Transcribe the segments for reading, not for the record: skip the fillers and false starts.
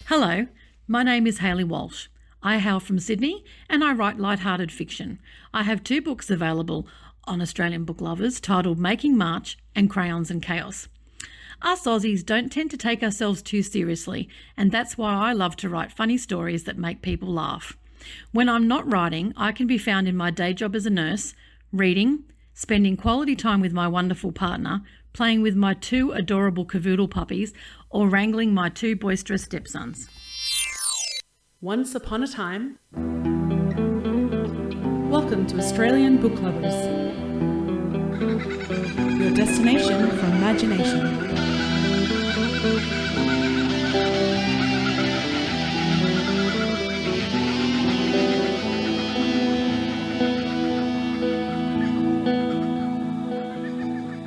Hello, my name is Hayley Walsh. I hail from Sydney and I write light-hearted fiction. I have 2 books available on Australian book lovers titled Making March and Crayons and Chaos. Us Aussies don't tend to take ourselves too seriously, and that's why I love to write funny stories that make people laugh. When I'm not writing, I can be found in my day job as a nurse, reading, spending quality time with my wonderful partner, playing with my 2 adorable cavoodle puppies, or wrangling my 2 boisterous stepsons. Once upon a time. Welcome to Australian Book Lovers, your destination for imagination.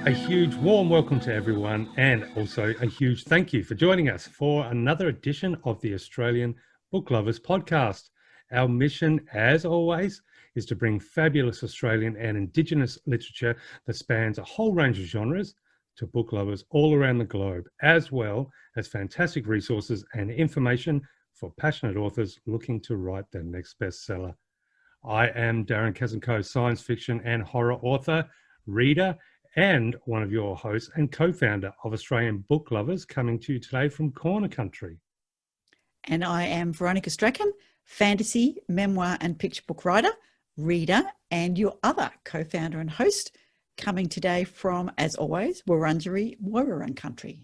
A huge warm welcome to everyone, and also a huge thank you for joining us for another edition of the Australian Book Lovers Podcast. Our mission, as always, is to bring fabulous Australian and Indigenous literature that spans a whole range of genres to book lovers all around the globe, as well as fantastic resources and information for passionate authors looking to write their next bestseller. I am Darren Kazenko, science fiction and horror author, reader, and one of your hosts and co-founder of Australian Book Lovers, coming to you today from Corner Country. And I am Veronica Strachan, fantasy, memoir and picture book writer, reader, and your other co-founder and host, coming today from, as always, Wurundjeri country.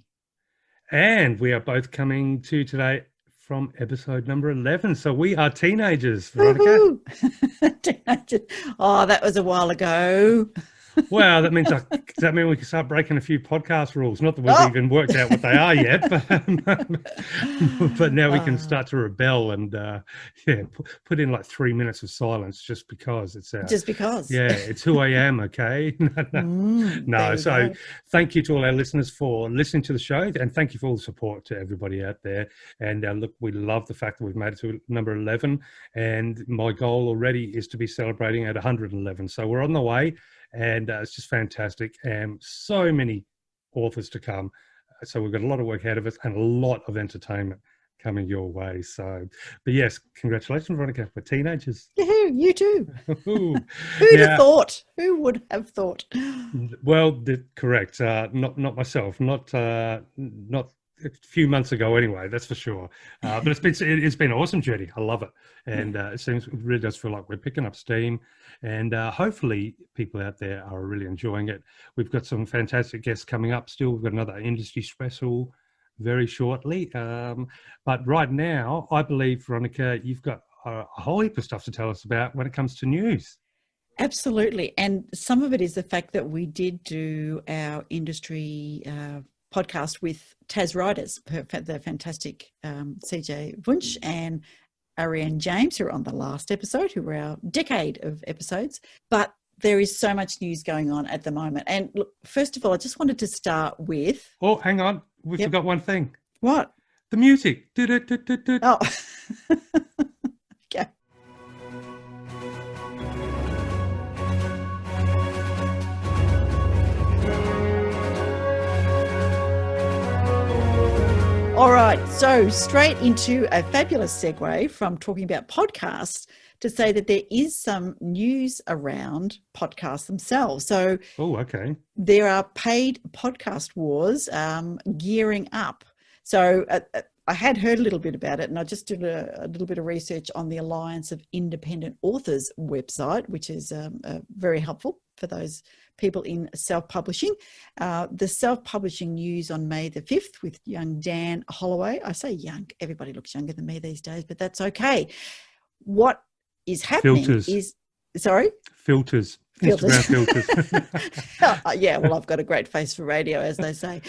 And we are both coming to you today from episode number 11. So we are teenagers, Veronica. Teenagers. Oh, that was a while ago. Well, does that mean we can start breaking a few podcast rules? Not that we've even worked out what they are yet, but now we can start to rebel and put in like 3 minutes of silence just because it's just because. Yeah, it's who I am. Okay. No. So thank you to all our listeners for listening to the show, and thank you for all the support to everybody out there. And look, we love the fact that we've made it to number 11, and my goal already is to be celebrating at 111. So we're on the way. And it's just fantastic, and so many authors to come. So we've got a lot of work ahead of us and a lot of entertainment coming your way. So, but yes, congratulations, Veronica, for teenagers. Yahoo, you too. Who'd have thought? Who would have thought? Well, correct. Not myself. Not a few months ago anyway, that's for sure. But it's been an awesome journey. I love it. And it really does feel like we're picking up steam, and hopefully people out there are really enjoying it. We've got some fantastic guests coming up still. We've got another industry special very shortly. But right now, I believe, Veronica, you've got a whole heap of stuff to tell us about when it comes to news. Absolutely. And some of it is the fact that we did do our industry podcast with Tas Writers, the fantastic CJ Wunsch and Ariane James, who were on the last episode, who were our decade of episodes. But there is so much news going on at the moment. And look, first of all, I just wanted to start with... Oh, hang on. We forgot one thing. What? The music. Oh. Okay. All right, so straight into a fabulous segue from talking about podcasts to say that there is some news around podcasts themselves. So there are paid podcast wars gearing up. So I had heard a little bit about it, and I just did a little bit of research on the Alliance of Independent Authors website, which is very helpful for those people in self-publishing. The self-publishing news on May the 5th with young Dan Holloway. I say young, everybody looks younger than me these days, but that's okay. What is happening is... Sorry? Filters. Instagram filters. Yeah, well, I've got a great face for radio, as they say.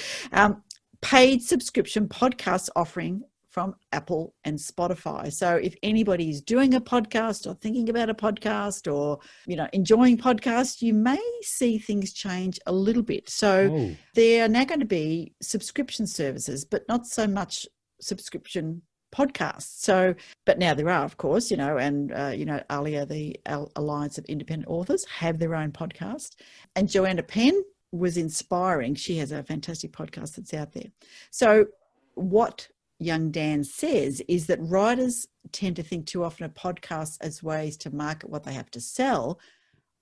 Paid subscription podcasts offering from Apple and Spotify. So if anybody is doing a podcast or thinking about a podcast or, enjoying podcasts, you may see things change a little bit. So there are now going to be subscription services, but not so much subscription podcasts. So, but now there are, of course, and ALIA, the Alliance of Independent Authors, have their own podcast. And Joanna Penn was inspiring. She has a fantastic podcast that's out there. So what young Dan says is that writers tend to think too often of podcasts as ways to market what they have to sell,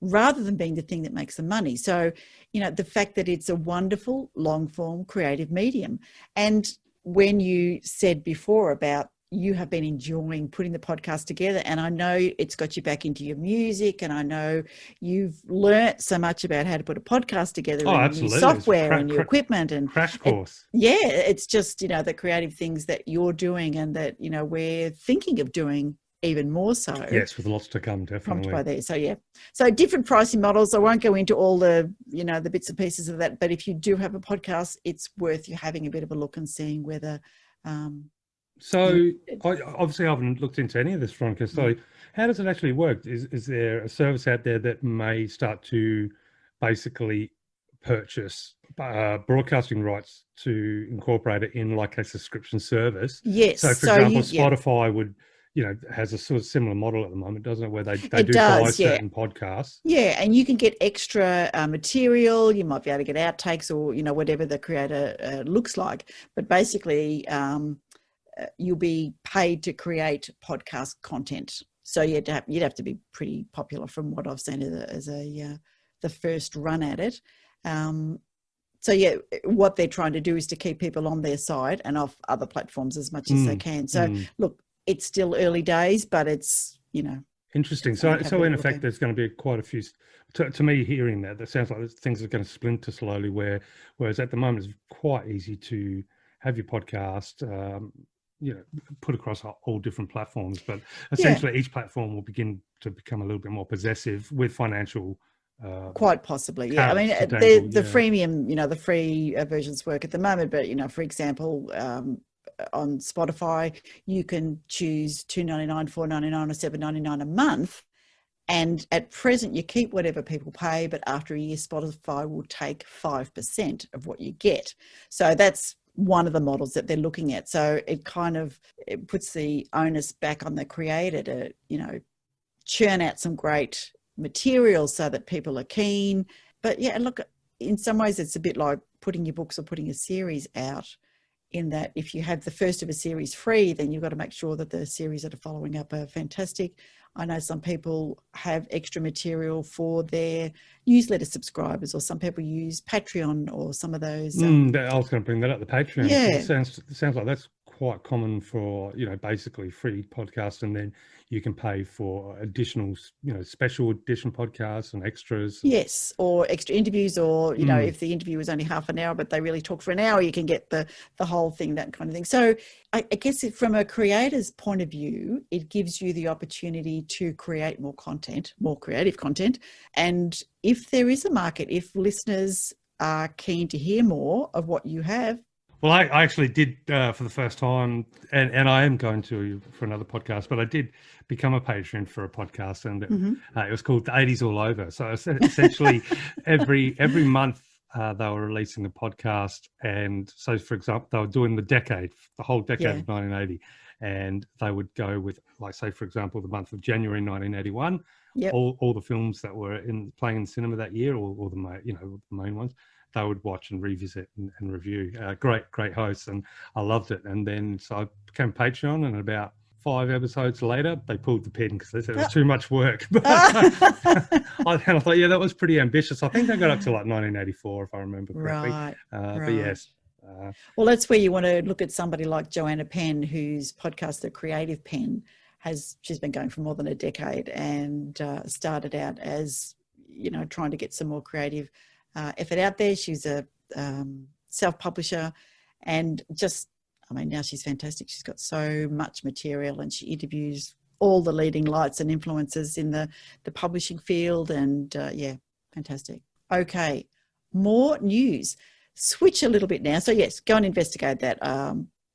rather than being the thing that makes them money. So, the fact that it's a wonderful long form creative medium. And when you said before about you have been enjoying putting the podcast together, and I know it's got you back into your music, and I know you've learnt so much about how to put a podcast together, and absolutely. New software and new equipment and crash course. It's just, the creative things that you're doing and that, we're thinking of doing even more so. Yes, with lots to come, definitely. By there. So different pricing models. I won't go into all the, the bits and pieces of that, but if you do have a podcast, it's worth you having a bit of a look and seeing whether So I obviously haven't looked into any of this, Veronica. So how does it actually work? Is there a service out there that may start to basically purchase broadcasting rights to incorporate it in like a subscription service? Yes. So for example, Spotify would, has a sort of similar model at the moment, doesn't it? Where they do buy certain podcasts. Yeah, and you can get extra material. You might be able to get outtakes or, whatever the creator looks like. But basically, you'll be paid to create podcast content. So you'd have to be pretty popular from what I've seen as the first run at it. What they're trying to do is to keep people on their side and off other platforms as much as they can. So look, it's still early days, but it's, Interesting. So in effect, there's going to be quite a few, to me hearing that sounds like things are going to splinter slowly, whereas at the moment it's quite easy to have your podcast, put across all different platforms, but essentially each platform will begin to become a little bit more possessive with financial. Quite possibly, yeah. I mean, the freemium, the free versions work at the moment, but for example, on Spotify, you can choose $2.99, $4.99, or $7.99 a month, and at present you keep whatever people pay, but after a year, Spotify will take 5% of what you get. So that's one of the models that they're looking at. So it puts the onus back on the creator to, churn out some great material so that people are keen. But look, in some ways it's a bit like putting your books or putting a series out, in that if you have the first of a series free, then you've got to make sure that the series that are following up are fantastic. I know some people have extra material for their newsletter subscribers, or some people use Patreon or some of those. I was going to bring that up, the Patreon. Yeah. It sounds like that's quite common for, basically free podcasts, and then you can pay for additional, special edition podcasts and extras. Yes, or extra interviews, or, if the interview was only half an hour, but they really talk for an hour, you can get the whole thing, that kind of thing. So I guess from a creator's point of view, it gives you the opportunity to create more content, more creative content. And if there is a market, if listeners are keen to hear more of what you have. Well, I actually did for the first time, and I am going to for another podcast, but I did become a patron for a podcast, and it was called The 80s All Over. So essentially every month they were releasing a podcast, and so for example, they were doing the whole decade of 1980, and they would go with, like, say for example, the month of January 1981, all the films that were playing in cinema that year, or the main ones, they would watch and revisit and review. Great hosts, and I loved it. And then so I became Patreon, and about 5 episodes later, they pulled the pin because they said it was too much work. But I thought, that was pretty ambitious. I think they got up to like 1984, if I remember correctly. Right. But yes. Well, that's where you want to look at somebody like Joanna Penn, whose podcast, The Creative Pen, she's been going for more than a decade, and started out as, trying to get some more creative effort out there. She's a self-publisher, and now she's fantastic. She's got so much material, and she interviews all the leading lights and influencers in the publishing field, and fantastic. Okay, more news. Switch a little bit now. So yes, go and investigate that.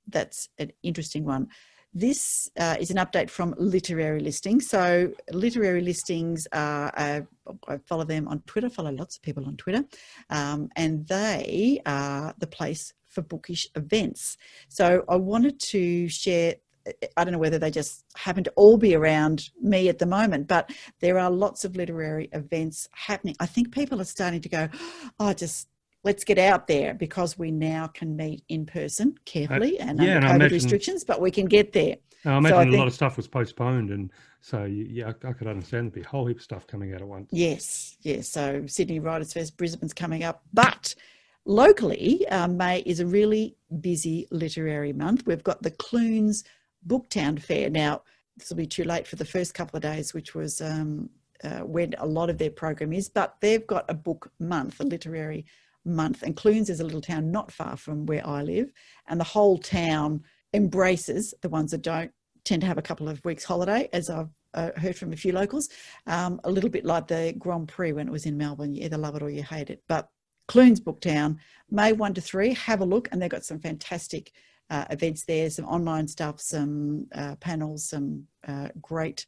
That's an interesting one. This is an update from Literary Listings. So Literary Listings I follow them on Twitter, follow lots of people on Twitter, and they are the place for bookish events. So I wanted to share, I don't know whether they just happen to all be around me at the moment, but there are lots of literary events happening. I think people are starting to go, let's get out there, because we now can meet in person carefully and under and COVID restrictions, but we can get there. I imagine a lot of stuff was postponed, and so I could understand there'd be a whole heap of stuff coming out at once. Yes. So Sydney Writers Fest, Brisbane's coming up, but locally, May is a really busy literary month. We've got the Clunes Booktown Fair. Now, this will be too late for the first couple of days, which was when a lot of their program is, but they've got a book month, a literary month, and Clunes is a little town not far from where I live, and the whole town embraces the ones that don't tend to have a couple of weeks holiday, as I've heard from a few locals, a little bit like the Grand Prix when it was in Melbourne. You either love it or you hate it. But Clunes Booktown, May 1 to 3, have a look, and they've got some fantastic events there, some online stuff, some panels, some great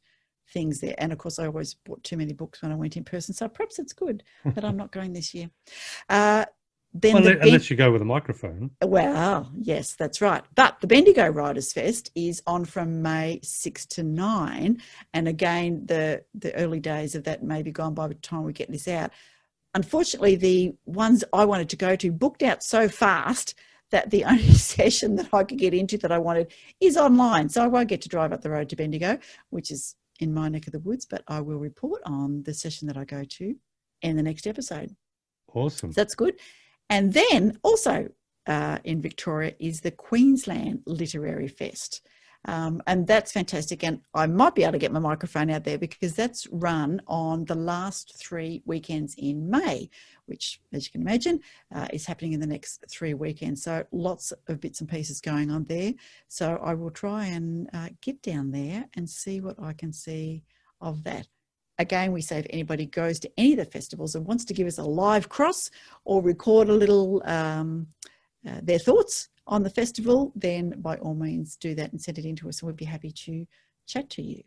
things there. And of course, I always bought too many books when I went in person, so perhaps it's good that I'm not going this year. Unless you go with a microphone. Well, yes, that's right. But the Bendigo Writers Fest is on from May 6 to 9. And again, the early days of that may be gone by the time we get this out. Unfortunately, the ones I wanted to go to booked out so fast that the only session that I could get into that I wanted is online. So I won't get to drive up the road to Bendigo, which is in my neck of the woods, but I will report on the session that I go to in the next episode. Awesome. So that's good. And then also in Victoria is the Queensland Literary Fest. And that's fantastic. And I might be able to get my microphone out there, because that's run on the last 3 weekends in May, which, as you can imagine, is happening in the next 3 weekends. So lots of bits and pieces going on there. So I will try and get down there and see what I can see of that. Again, we say if anybody goes to any of the festivals and wants to give us a live cross or record a little their thoughts on the festival, then by all means do that and send it in to us, and we'd be happy to chat to you.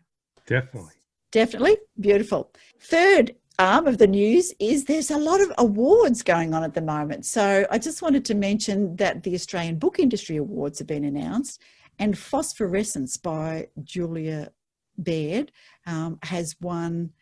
Definitely. Beautiful. Third arm of the news is there's a lot of awards going on at the moment. So I just wanted to mention that the Australian Book Industry Awards have been announced, and Phosphorescence by Julia Byrd has won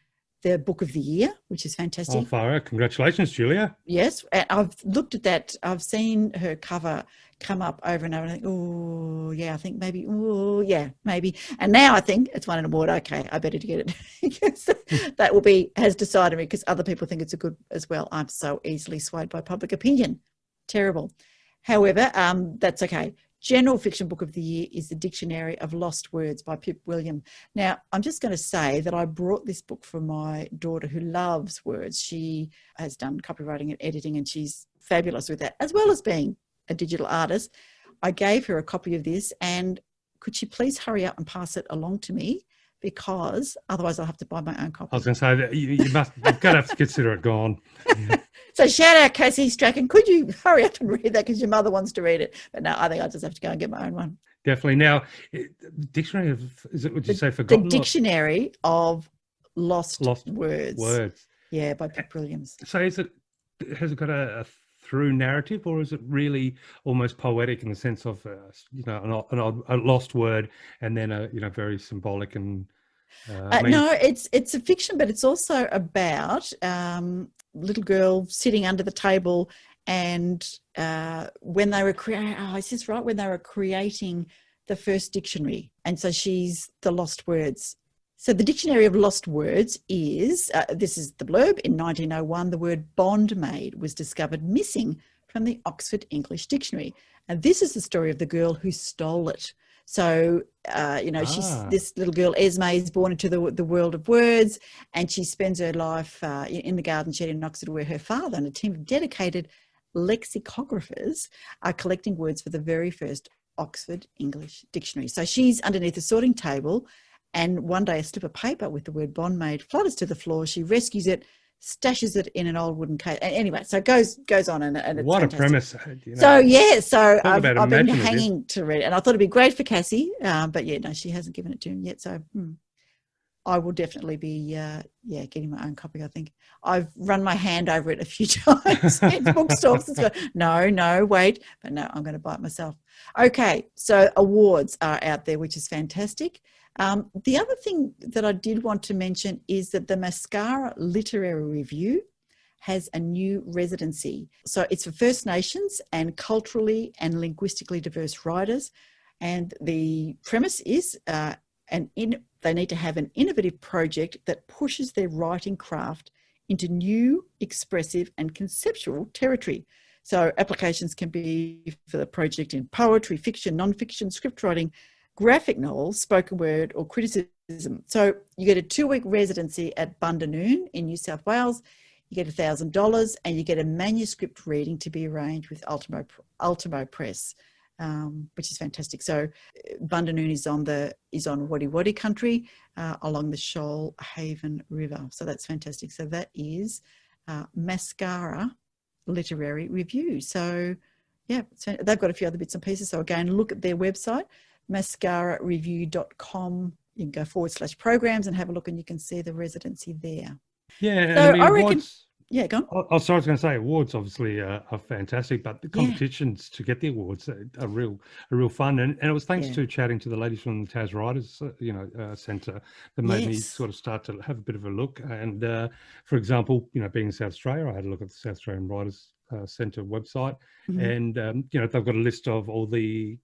the Book of the Year, which is fantastic. Oh, far out. Congratulations, Julia. Yes, I've looked at that. I've seen her cover come up over and over, and I think, oh, yeah, I think maybe, oh, yeah, maybe. And now I think it's won an award. Okay, I better get it. Because that has decided me, because other people think it's a good as well. I'm so easily swayed by public opinion. Terrible. However, that's okay. General Fiction Book of the Year is The Dictionary of Lost Words by Pip William. Now, I'm just going to say that I brought this book for my daughter who loves words. She has done copywriting and editing, and she's fabulous with that, as well as being a digital artist. I gave her a copy of this, and could she please hurry up and pass it along to me, because otherwise I'll have to buy my own copy. I was going to say that you've got to have to consider it gone. Yeah. So shout out Cassie Strachan. Could you hurry up and read that, because your mother wants to read it? But no, I think I just have to go and get my own one. Definitely. Now, dictionary of, is it, would you say forgotten? The Dictionary of Lost Words. Yeah, by Pip Williams. So has it got a through narrative, or is it really almost poetic in the sense of, a lost word and then a very symbolic and... No, it's a fiction, but it's also about little girl sitting under the table, and when they were when they were creating the first dictionary, and so she's the lost words. So the Dictionary of Lost Words is this is the blurb. In 1901, the word bondmaid was discovered missing from the Oxford English Dictionary, and this is the story of the girl who stole it. So, she's this little girl, Esme, is born into the world of words, and she spends her life in the garden shed in Oxford, where her father and a team of dedicated lexicographers are collecting words for the very first Oxford English Dictionary. So she's underneath a sorting table, and one day a slip of paper with the word bondmaid flutters to the floor. She rescues it, stashes it in an old wooden case. Anyway, so it goes on, and it's what fantastic. A premise. So I've been hanging to read it, and I thought it'd be great for Cassie, but she hasn't given it to him yet. So I will definitely be getting my own copy. I think I've run my hand over it a few times in bookstores. No, wait, but no, I'm going to buy it myself. Okay, so awards are out there, which is fantastic. The other thing that I did want to mention is that the Mascara Literary Review has a new residency. So it's for First Nations and culturally and linguistically diverse writers. And the premise is they need to have an innovative project that pushes their writing craft into new, expressive and conceptual territory. So applications can be for the project in poetry, fiction, non-fiction, script writing, graphic novels, spoken word or criticism. So you get a 2-week residency at Bendigo in New South Wales. You get $1,000 and you get a manuscript reading to be arranged with Ultimo Press, which is fantastic. So Bendigo is on Wadi Wadi country along the Shoalhaven River. So that's fantastic. So that is Mascara Literary Review. So yeah, they've got a few other bits and pieces. So again, look at their website, mascarareview.com. You can go /programs and have a look and you can see the residency there. Yeah, so I reckon. Awards, yeah, go on. I was going to say awards obviously are fantastic, but the competitions to get the awards are real fun. And it was thanks to chatting to the ladies from the Tas Writers, Centre that made me sort of start to have a bit of a look. And for example, being in South Australia, I had a look at the South Australian Writers Centre website, and they've got a list of all the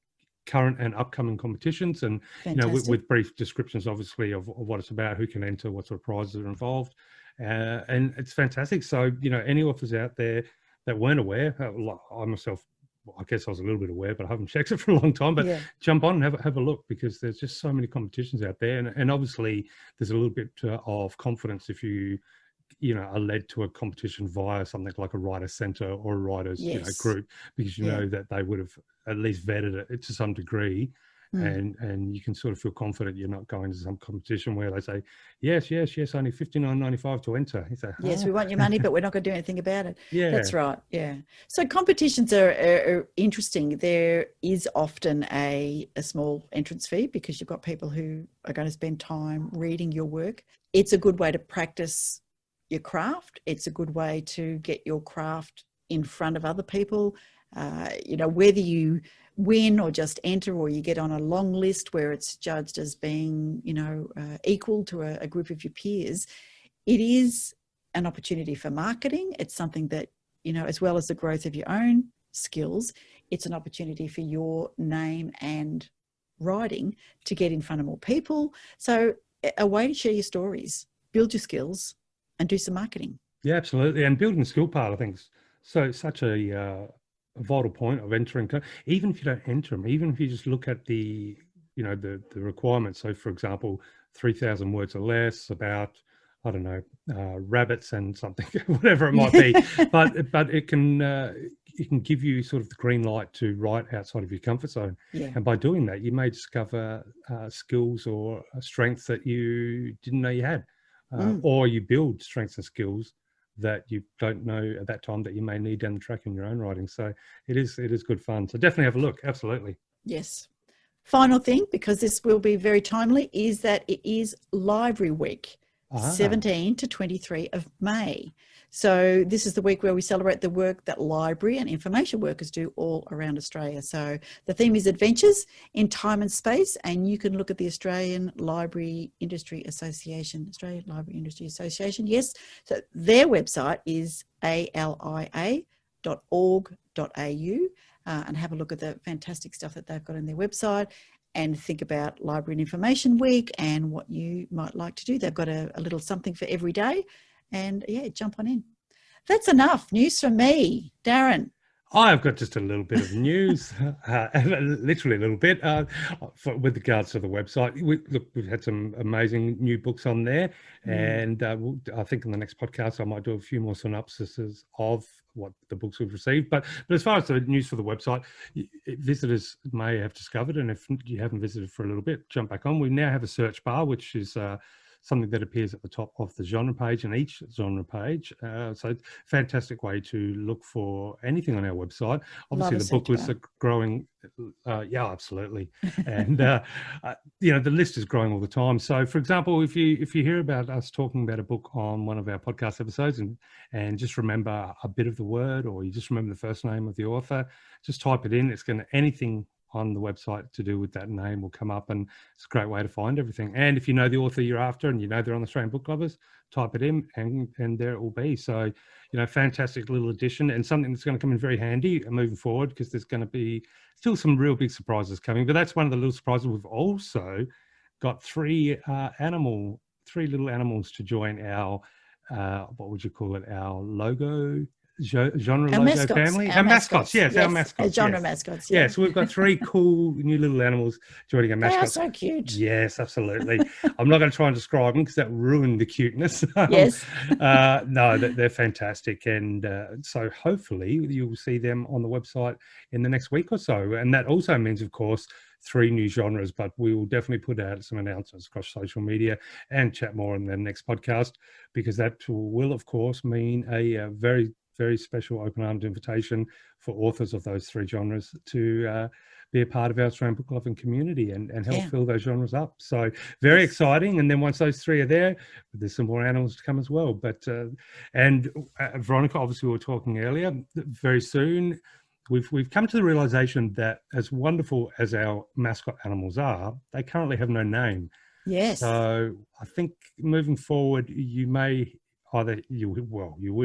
current and upcoming competitions, and with brief descriptions, obviously, of what it's about, who can enter, what sort of prizes are involved. And it's fantastic. So, any authors out there that weren't aware, I myself, I guess I was a little bit aware, but I haven't checked it for a long time, but jump on and have a look, because there's just so many competitions out there. And obviously there's a little bit of confidence if you are led to a competition via something like a writer centre or a writers group, because you know that they would have at least vetted it to some degree. And you can sort of feel confident you're not going to some competition where they say, yes, only $59.95 to enter. You say, yes, we want your money, but we're not going to do anything about it. Yeah, that's right. Yeah. So competitions are interesting. There is often a small entrance fee because you've got people who are going to spend time reading your work. It's a good way to practice your craft. It's a good way to get your craft in front of other people. Whether you win or just enter, or you get on a long list where it's judged as being, equal to a group of your peers, it is an opportunity for marketing. It's something that, as well as the growth of your own skills, it's an opportunity for your name and writing to get in front of more people. So a way to share your stories, build your skills and do some marketing. Yeah, absolutely. And building the skill part, I think, is such a vital point of entering. Even if you don't enter them, even if you just look at the requirements. So, for example, 3,000 words or less about, I don't know, rabbits and something, whatever it might be. but it can give you sort of the green light to write outside of your comfort zone. Yeah. And by doing that, you may discover skills or strengths that you didn't know you had, or you build strengths and skills that you don't know at that time that you may need down the track in your own writing. So it is good fun. So definitely have a look. Absolutely. Yes. Final thing, because this will be very timely, is that it is Library Week, 17 to 23 of May. So this is the week where we celebrate the work that library and information workers do all around Australia. So the theme is adventures in time and space, and you can look at the Australian Library Industry Association, yes. So their website is alia.org.au, and have a look at the fantastic stuff that they've got on their website, and think about Library and Information Week and what you might like to do. They've got a little something for every day. And jump on in. That's enough news from me. Darren. I've got just a little bit of news, literally a little bit, with regards to the website. We've had some amazing new books on there, and I think in the next podcast I might do a few more synopsises of what the books we've received. But as far as the news for the website, visitors may have discovered, and if you haven't visited for a little bit, jump back on. We now have a search bar, which is something that appears at the top of the genre page and each genre page. So fantastic way to look for anything on our website. Obviously, the book lists are growing. Yeah, absolutely. And, the list is growing all the time. So, for example, if you hear about us talking about a book on one of our podcast episodes and just remember a bit of the word, or you just remember the first name of the author, just type it in. It's going to anything on the website to do with that name will come up, and it's a great way to find everything. And if you know the author you're after and you know they're on Australian Book Lovers, type it in and there it will be. So, fantastic little addition, and something that's going to come in very handy moving forward, because there's going to be still some real big surprises coming. But that's one of the little surprises. We've also got three little animals to join our, what would you call it, our logo, genre our logo mascots, family? Our mascots, yes, our mascots. Genre yes. mascots, yeah. So we've got three cool new little animals joining our mascots. They are so cute. Yes, absolutely. I'm not going to try and describe them because that will ruin the cuteness. Yes. No, they're fantastic. And so hopefully you'll see them on the website in the next week or so. And that also means, of course, 3 new genres, but we will definitely put out some announcements across social media and chat more in the next podcast, because that will, of course, mean a very, very special open-armed invitation for authors of those 3 genres to be a part of our Australian book loving community and help fill those genres up. So very exciting. And then once those 3 are there, there's some more animals to come as well. But and Veronica, obviously we were talking earlier, very soon we've come to the realization that as wonderful as our mascot animals are, they currently have no name. Yes. So I think moving forward, you will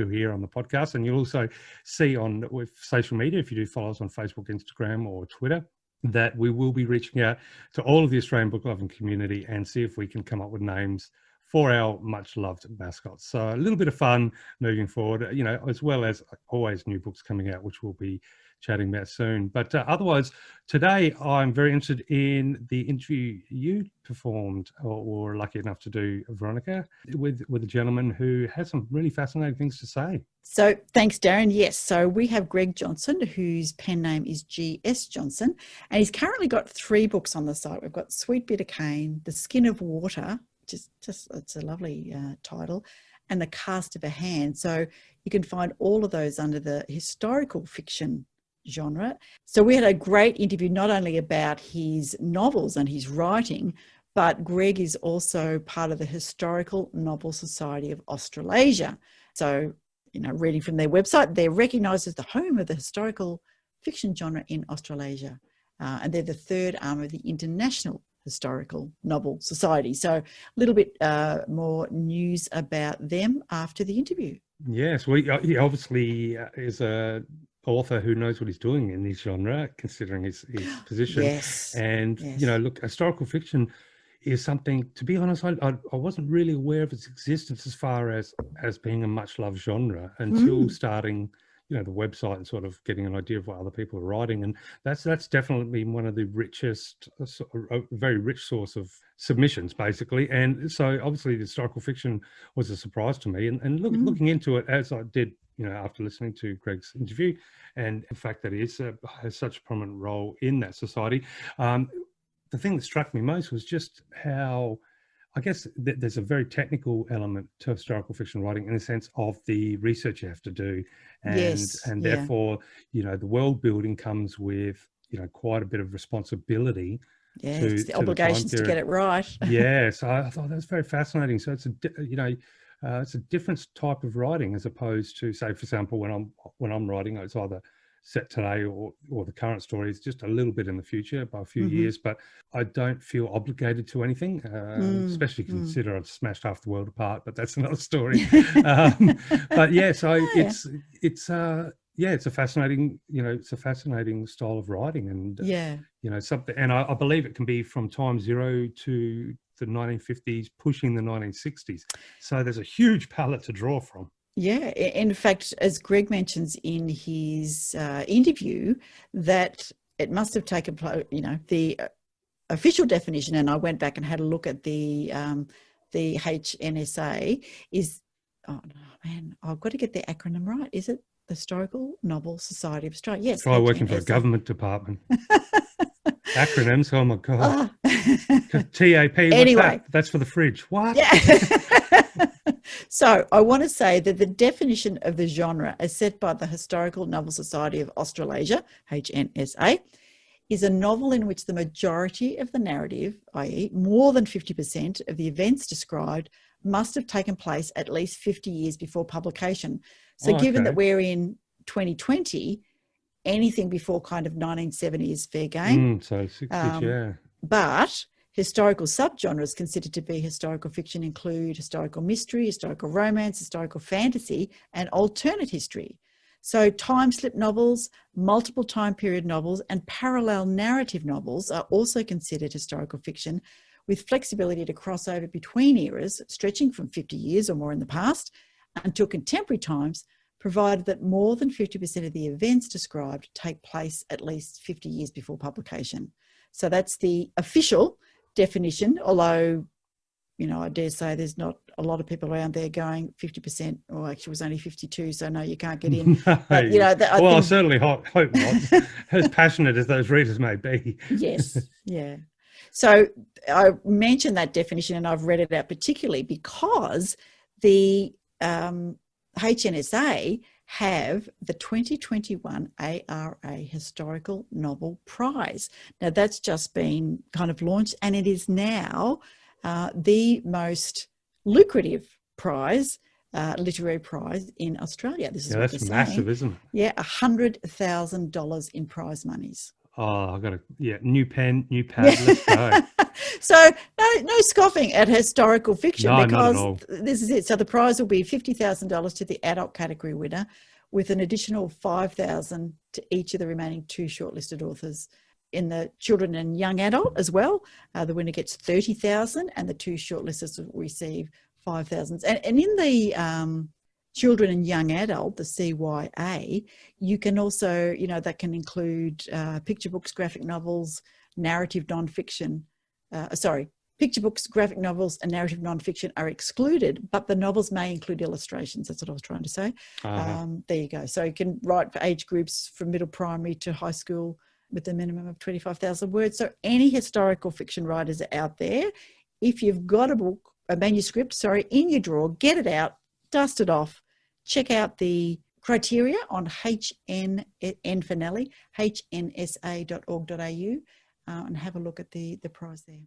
hear on the podcast, and you'll also see with social media, if you do follow us on Facebook, Instagram or Twitter, that we will be reaching out to all of the Australian book loving community and see if we can come up with names for our much loved mascots. So a little bit of fun moving forward, as well as always new books coming out, which we'll be chatting about soon. But otherwise, today I'm very interested in the interview you performed or were lucky enough to do, Veronica, with a gentleman who has some really fascinating things to say. So thanks, Darren. Yes, so we have Greg Johnston, whose pen name is G.S. Johnston, and he's currently got 3 books on the site. We've got Sweet Bitter Cane, The Skin of Water, just it's a lovely title, and The Cast of a Hand. So you can find all of those under the historical fiction genre. So we had a great interview not only about his novels and his writing, but Greg is also part of the Historical Novel Society of Australasia. So, reading from their website, they're recognised as the home of the historical fiction genre in Australasia. And they're the 3rd arm of the International Historical Novel Society. So a little bit more news about them after the interview. Yes, well, he obviously is a author who knows what he's doing in this genre, considering his position. Yes. And, look, historical fiction is something, to be honest, I wasn't really aware of its existence as far as being a much loved genre until starting, the website and sort of getting an idea of what other people are writing. And that's definitely one of the richest, very rich source of submissions, basically. And so obviously the historical fiction was a surprise to me. And looking into it, as I did, after listening to Greg's interview, and the fact that he has such a prominent role in that society, the thing that struck me most was just how, I guess, there's a very technical element to historical fiction writing in the sense of the research you have to do. And therefore, the world building comes with, quite a bit of responsibility. Yeah, it's the obligations to get it right. Yeah, so I thought that was very fascinating. So it's it's a different type of writing as opposed to, say, for example, when I'm writing, it's either set today or the current story is just a little bit in the future by a few years, but I don't feel obligated to anything, especially consider I've smashed half the world apart, but that's another story. But yeah, so it's a fascinating, it's a fascinating style of writing, and something, and I believe it can be from time zero to the 1950s, pushing the 1960s. So there's a huge palette to draw from. Yeah, in fact, as Greg mentions in his interview, that it must have taken place, the official definition, and I went back and had a look at the HNSA, is, I've got to get the acronym right. Is it the Historical Novel Society of Australia? Yes. Try working for a government department. Acronyms, oh my God. TAP, anyway, that's for the fridge. What? Yeah. So I want to say that the definition of the genre as set by the Historical Novel Society of Australasia, HNSA, is a novel in which the majority of the narrative, i.e. more than 50% of the events described, must have taken place at least 50 years before publication. So given that we're in 2020, anything before kind of 1970 is fair game. So 60s, yeah. But historical subgenres considered to be historical fiction include historical mystery, historical romance, historical fantasy, and alternate history. So time slip novels, multiple time period novels, and parallel narrative novels are also considered historical fiction, with flexibility to cross over between eras, stretching from 50 years or more in the past until contemporary times, provided that more than 50% of the events described take place at least 50 years before publication. So that's the official definition, although, you know, I dare say there's not a lot of people around there going 50%, or actually it was only 52, so no, you can't get in. But, you know, I certainly hope not, as passionate as those readers may be. Yes, yeah. So I mentioned that definition, and I've read it out particularly because the HNSA have the 2021 ARA Historical Novel Prize. Now, that's just been kind of launched, and it is now the most lucrative prize, literary prize in Australia. This is what that's they're massive, saying. isn't it? Yeah, $100,000 in prize monies. Oh, I've got new pen, new pad, let's go. So no scoffing at historical fiction, No, because not at all. this is it. So the prize will be $50,000 to the adult category winner, with an additional $5,000 to each of the remaining 2 shortlisted authors. In the children and young adult as well, the winner gets $30,000, and the 2 shortlisters will receive $5,000. And in the children and young adult, the CYA, you can also, you know, that can include picture books, graphic novels, narrative non-fiction. Picture books, graphic novels, and narrative non-fiction are excluded, but the novels may include illustrations. That's what I was trying to say. There you go. So you can write for age groups from middle primary to high school with a minimum of 25,000 words. So any historical fiction writers are out there. If you've got a manuscript, in your drawer, get it out, dust it off, check out the criteria on HN for Nelly, hnsa.org.au, and have a look at the prize there.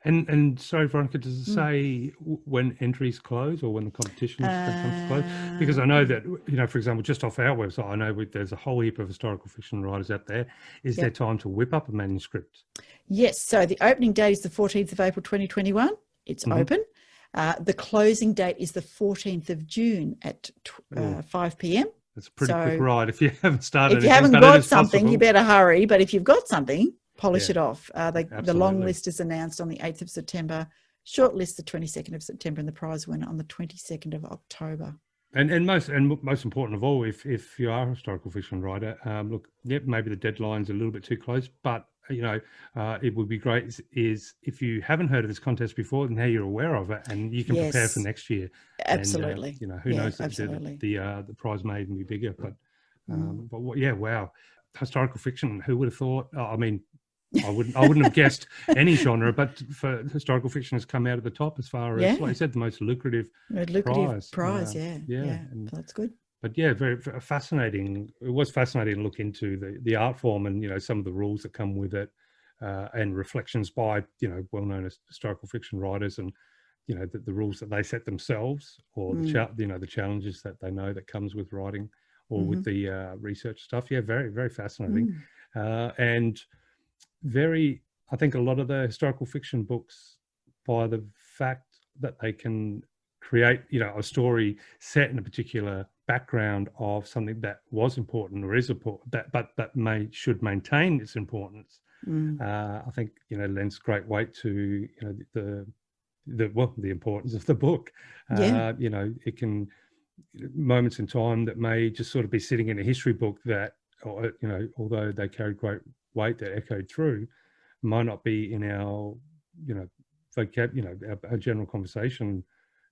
And sorry, Veronica, does it say when entries close or when the competition comes to close? Because I know that, you know, for example, just off our website, I know there's a whole heap of historical fiction writers out there. Is there time to whip up a manuscript? Yes. So the opening date is the 14th of April, 2021. It's open. The closing date is the 14th of June at 5 p.m. It's a pretty quick ride if you haven't started. If you haven't got something, you better hurry. But if you've got something, polish it off. The long list is announced on the 8th of September, short list the 22nd of September, and the prize winner on the 22nd of October. And most important of all, if you are a historical fiction writer, maybe the deadline's a little bit too close, but you know, it would be great is if you haven't heard of this contest before, now you're aware of it and you can prepare for next year. Absolutely. And, you know, who knows, the prize may even be bigger, but wow. Historical fiction, who would have thought? I mean, I wouldn't have guessed any genre, but for historical fiction has come out at the top as far as, like I said, the most lucrative prize. Yeah. That's good. But yeah, very, very fascinating. It was fascinating to look into the art form and, you know, some of the rules that come with it, and reflections by, you know, well-known historical fiction writers, and, you know, the rules that they set themselves, or the challenges that they know that comes with writing or with the research stuff. Yeah, very, very fascinating. And very, I think a lot of the historical fiction books, by the fact that they can create, you know, a story set in a particular background of something that was important or is important, but should maintain its importance. I think, you know, lends great weight to, you know, the importance of the book. You know, it can, moments in time that may just sort of be sitting in a history book that, or, you know, although they carried great weight that echoed through, might not be in our, you know, our general conversation,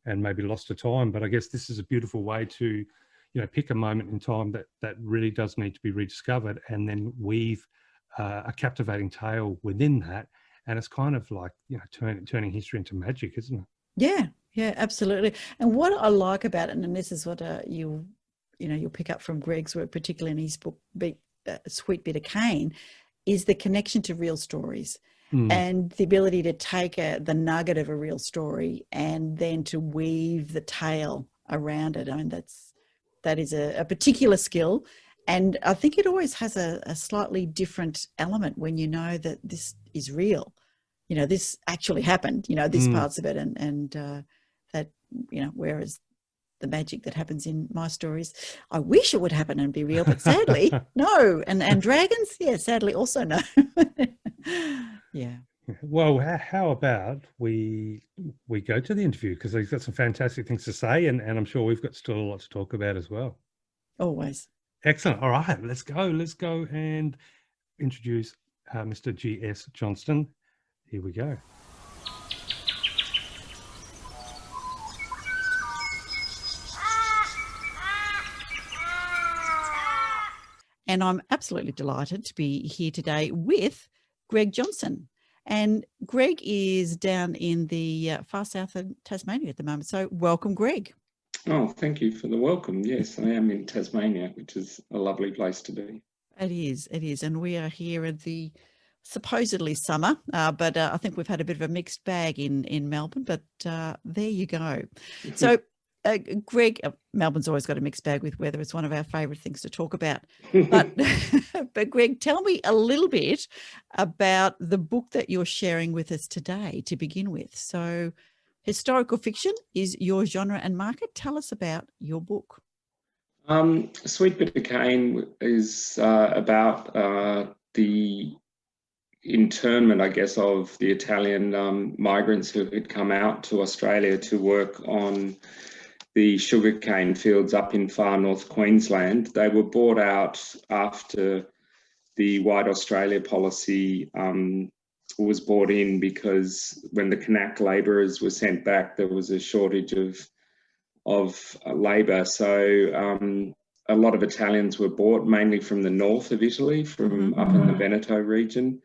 and maybe lost to time. But I guess this is a beautiful way to, you know, pick a moment in time that really does need to be rediscovered, and then weave a captivating tale within that. And it's kind of like, you know, turning history into magic, isn't it? Yeah, absolutely. And what I like about it, and this is what you'll pick up from Greg's work, particularly in his book, Sweet Bitter Cane, is the connection to real stories. And the ability to take the nugget of a real story and then to weave the tale around it. I mean, that is a particular skill, And I think it always has a slightly different element when you know that this is real. You know, this actually happened, you know, these parts of it, and that, you know, whereas the magic that happens in my stories, I wish it would happen and be real, but sadly, no. And dragons, yeah, sadly also no. Yeah. Well, how about we go to the interview, because he's got some fantastic things to say, and I'm sure we've got still a lot to talk about as well. Always. Excellent. All right, let's go and introduce Mr. G.S. Johnston. Here we go. And I'm absolutely delighted to be here today with Greg Johnson. And Greg is down in the far south of Tasmania at the moment. So welcome, Greg. Oh, thank you for the welcome. Yes, I am in Tasmania, which is a lovely place to be. It is. And we are here at the supposedly summer, but I think we've had a bit of a mixed bag in Melbourne, but there you go. So Greg, Melbourne's always got a mixed bag with weather. It's one of our favourite things to talk about. But, but Greg, tell me a little bit about the book that you're sharing with us today to begin with. So historical fiction is your genre and market. Tell us about your book. Sweet Bitter Cane is about the internment, I guess, of the Italian migrants who had come out to Australia to work on the sugarcane fields up in far north Queensland. They were bought out after the White Australia policy was brought in, because when the Kanak labourers were sent back, there was a shortage of labour. So a lot of Italians were bought, mainly from the north of Italy, from up in the Veneto region,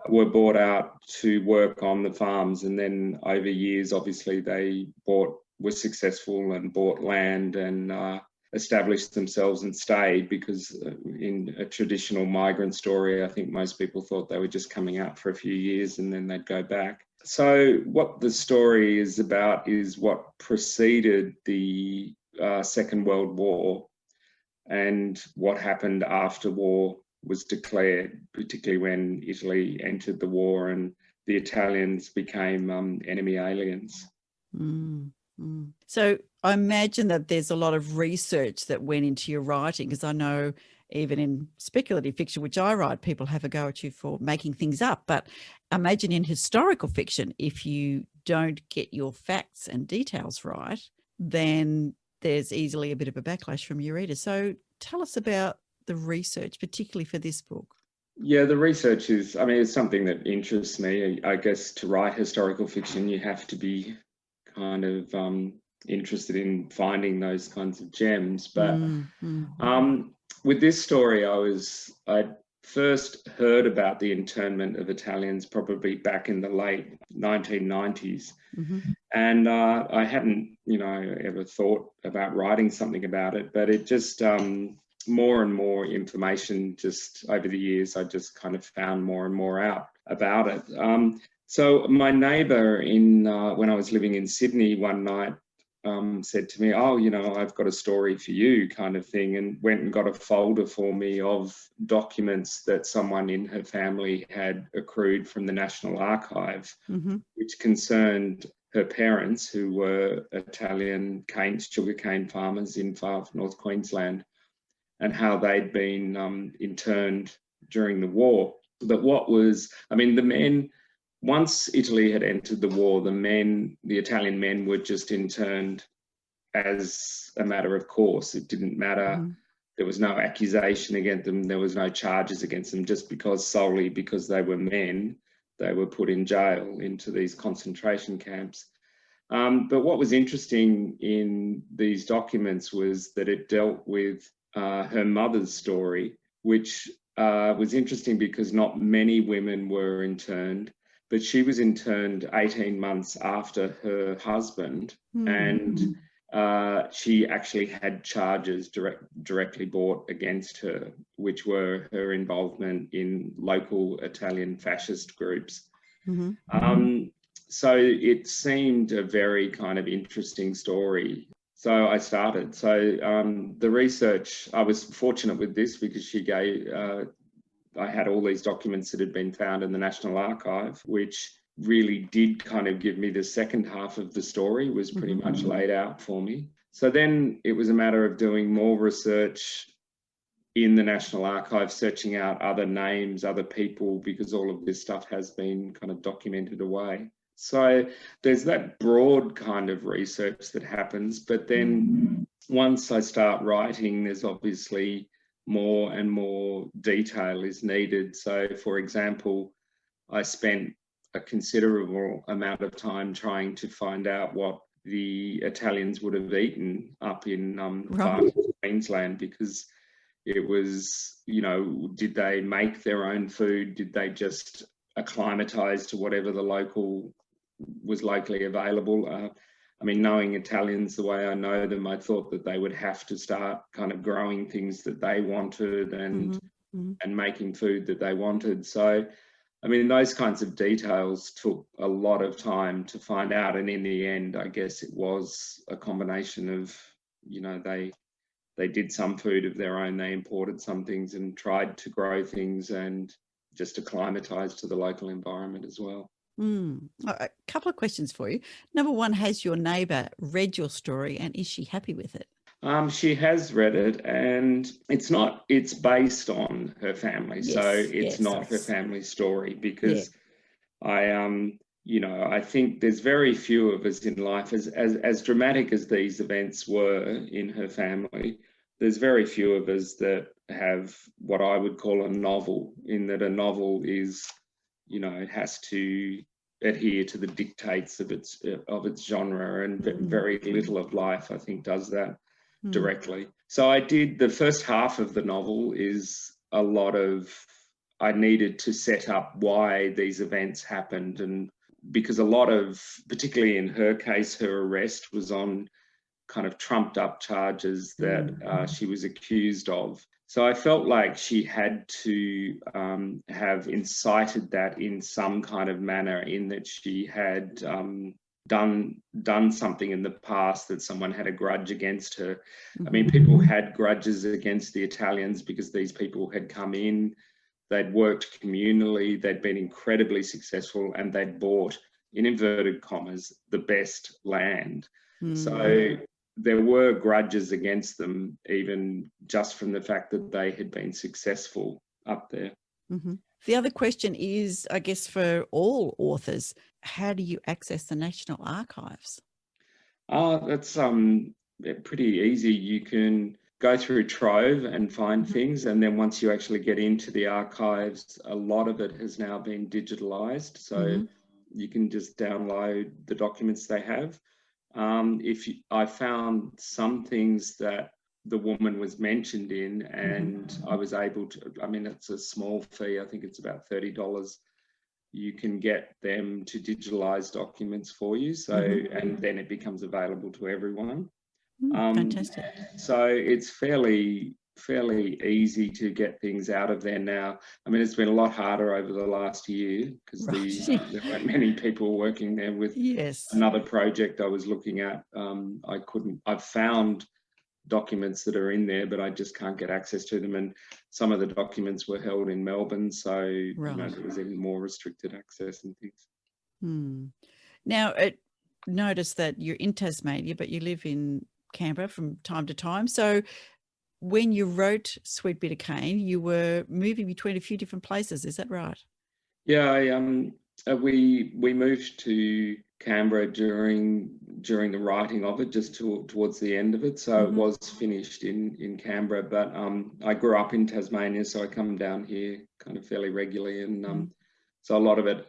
were bought out to work on the farms. And then over years, obviously, they were successful and bought land and established themselves and stayed, because in a traditional migrant story, I think most people thought they were just coming out for a few years and then they'd go back. So what the story is about is what preceded the Second World War and what happened after war was declared, particularly when Italy entered the war and the Italians became enemy aliens. So I imagine that there's a lot of research that went into your writing, because I know even in speculative fiction, which I write, people have a go at you for making things up. But imagine in historical fiction, if you don't get your facts and details right, then there's easily a bit of a backlash from your readers. So tell us about the research, particularly for this book. Yeah, the research is, I mean, it's something that interests me. I guess to write historical fiction, you have to be kind of interested in finding those kinds of gems. But with this story, I first heard about the internment of Italians probably back in the late 1990s. And I hadn't, ever thought about writing something about it, but it just, more and more information just over the years, I just kind of found more and more out about it. So my neighbour when I was living in Sydney one night said to me, "Oh, I've got a story for you," kind of thing, and went and got a folder for me of documents that someone in her family had accrued from the National Archive, which concerned her parents, who were Italian sugarcane farmers in far north Queensland, and how they'd been interned during the war. But the men, once Italy had entered the war, the Italian men were just interned as a matter of course. It didn't matter. There was no accusation against them. There was no charges against them, just solely because they were men, they were put in jail into these concentration camps. But what was interesting in these documents was that it dealt with her mother's story, which was interesting because not many women were interned, but she was interned 18 months after her husband, and she actually had charges directly brought against her, which were her involvement in local Italian fascist groups. So it seemed a very kind of interesting story. So I started. So the research, I was fortunate with this because she gave, I had all these documents that had been found in the National Archive, which really did kind of give me the second half of the story, was pretty much laid out for me. So then it was a matter of doing more research in the National Archive, searching out other names, other people, because all of this stuff has been kind of documented away. So there's that broad kind of research that happens, but then once I start writing, there's obviously more and more detail is needed. So for example, I spent a considerable amount of time trying to find out what the Italians would have eaten up in far Queensland, because it was, you know, did they make their own food? Did they just acclimatise to whatever the local was locally available? I mean, knowing Italians the way I know them, I thought that they would have to start kind of growing things that they wanted and making food that they wanted. So, I mean, those kinds of details took a lot of time to find out. And in the end, I guess it was a combination of, you know, they did some food of their own, they imported some things and tried to grow things and just acclimatise to the local environment as well. A couple of questions for you. Number one, has your neighbour read your story and is she happy with it? She has read it, and it's based on her family. Yes, so it's not her family story, because you know, I think there's very few of us in life, as dramatic as these events were in her family, there's very few of us that have what I would call a novel, in that a novel is, you know, it has to adhere to the dictates of its genre, and very little of life, I think, does that directly. So I did, the first half of the novel is a lot of, I needed to set up why these events happened, and because a lot of, particularly in her case, her arrest was on kind of trumped up charges that she was accused of. So I felt like she had to have incited that in some kind of manner, in that she had done something in the past that someone had a grudge against her. I mean, people had grudges against the Italians because these people had come in, they'd worked communally, they'd been incredibly successful, and they'd bought, in inverted commas, the best land. So there were grudges against them, even just from the fact that they had been successful up there. The other question is, I guess, for all authors, how do you access the National Archives? That's pretty easy. You can go through Trove and find things, and then once you actually get into the archives, a lot of it has now been digitalized, so you can just download the documents they have. I found some things that the woman was mentioned in, and I was able to, I mean, it's a small fee, I think it's about $30. You can get them to digitalize documents for you, so and then it becomes available to everyone. Fantastic. So it's fairly easy to get things out of there now. I mean, it's been a lot harder over the last year because there weren't many people working there with another project I was looking at. I've found documents that are in there, but I just can't get access to them. And some of the documents were held in Melbourne, so you know, there was even more restricted access and things. Now, notice that you're in Tasmania, but you live in Canberra from time to time. So when you wrote Sweet Bitter Cane, you were moving between a few different places. Is that right? Yeah, we moved to Canberra during the writing of it, just towards the end of it. So it was finished in Canberra, but I grew up in Tasmania, so I come down here kind of fairly regularly, and so a lot of it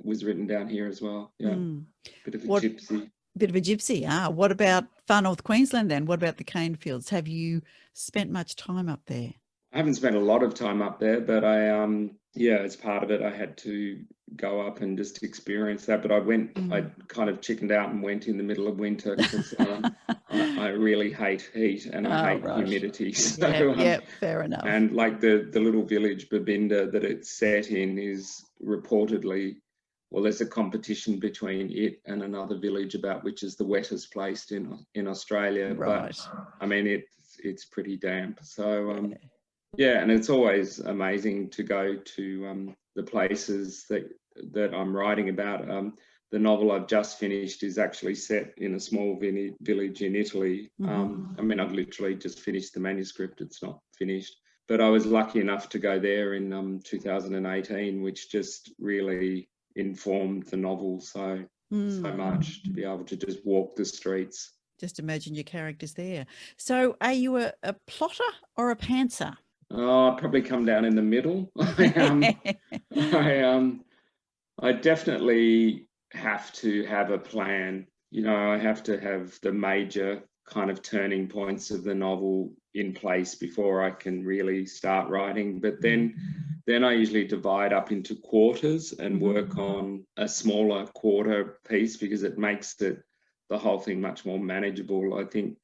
was written down here as well. Yeah, bit of a gypsy. Bit of a gypsy. What about far north Queensland then? What about the cane fields? Have you spent much time up there? I haven't spent a lot of time up there, but I as part of it, I had to go up and just experience that. But I kind of chickened out and went in the middle of winter because I really hate heat and I hate humidity. So, fair enough. And like the little village Babinda that it's set in is reportedly there's a competition between it and another village about which is the wettest place in Australia. Right. But I mean, it's pretty damp. So and it's always amazing to go to the places that I'm writing about. The novel I've just finished is actually set in a small village in Italy. I mean, I've literally just finished the manuscript. It's not finished. But I was lucky enough to go there in 2018, which just really informed the novel so much, to be able to just walk the streets. Just imagine your characters there. So are you a plotter or a pantser? Oh, I'd probably come down in the middle. I definitely have to have a plan. You know, I have to have the major kind of turning points of the novel in place before I can really start writing. But then I usually divide up into quarters and work on a smaller quarter piece, because it makes the whole thing much more manageable. I think,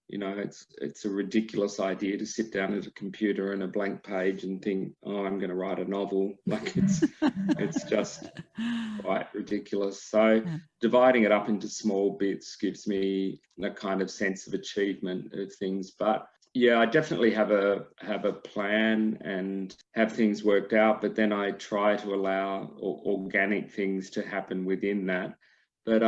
you know, it's a ridiculous idea to sit down at a computer and a blank page and think, oh, I'm going to write a novel. Like it's just quite ridiculous. So dividing it up into small bits gives me a kind of sense of achievement of things. But yeah, I definitely have a plan and have things worked out, but then I try to allow organic things to happen within that. But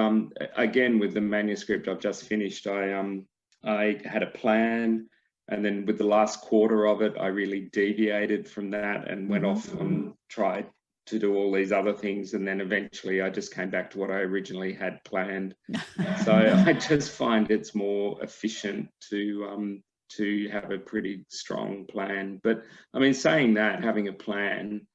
again, with the manuscript I've just finished, I had a plan, and then with the last quarter of it, I really deviated from that and went off and tried to do all these other things. And then eventually I just came back to what I originally had planned. So I just find it's more efficient to have a pretty strong plan. But I mean, saying that, having a plan,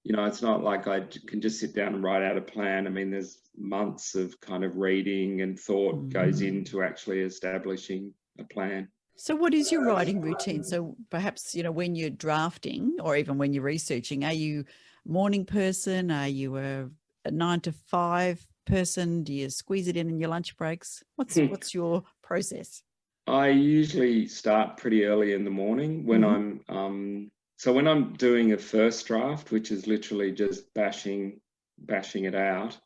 you know, it's not like I can just sit down and write out a plan. I mean, there's months of kind of reading and thought goes into actually establishing a plan. So what is your writing routine? So perhaps, you know, when you're drafting or even when you're researching, are you a morning person? Are you a 9 to 5 person? Do you squeeze it in your lunch breaks? What's your process? I usually start pretty early in the morning when when I'm doing a first draft, which is literally just bashing it out.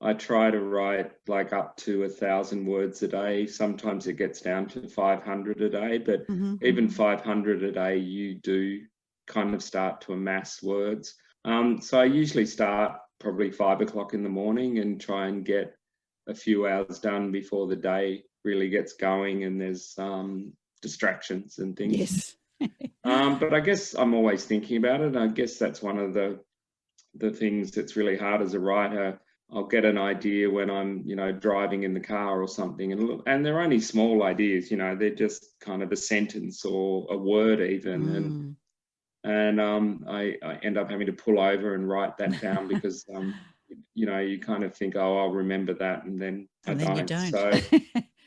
I try to write like up to 1,000 words a day. Sometimes it gets down to 500 a day, but even 500 a day, you do kind of start to amass words. So I usually start probably 5 o'clock in the morning and try and get a few hours done before the day really gets going and there's distractions and things. Yes. But I guess I'm always thinking about it. I guess that's one of the things that's really hard as a writer. I'll get an idea when I'm, you know, driving in the car or something, and they're only small ideas, you know, they're just kind of a sentence or a word even, and I end up having to pull over and write that down because you know, you kind of think, oh, I'll remember that, and then I don't. You don't.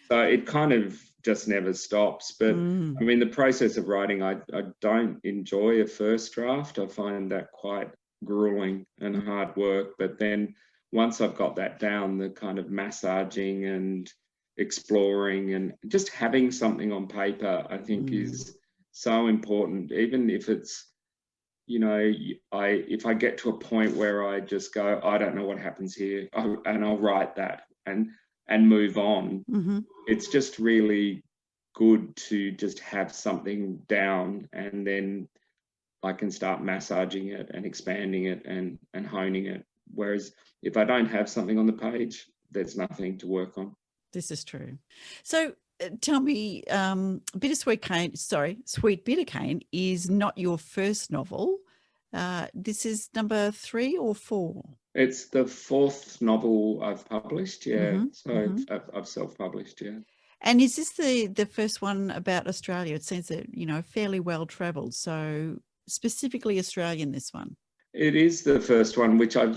So it kind of just never stops. But I mean, the process of writing, I don't enjoy a first draft. I find that quite grueling and hard work. But then once I've got that down, the kind of massaging and exploring and just having something on paper, I think is so important. Even if it's, you know, if I get to a point where I just go, I don't know what happens here, and I'll write that and move on. It's just really good to just have something down, and then I can start massaging it and expanding it and honing it. Whereas if I don't have something on the page, there's nothing to work on. This is true. So tell me, Sweet Bitter Cane is not your first novel. This is number 3 or 4? It's the 4th novel I've published, I've self-published, yeah. And is this the first one about Australia? It seems that, you know, fairly well travelled. So specifically Australian, this one. It is the first one, which I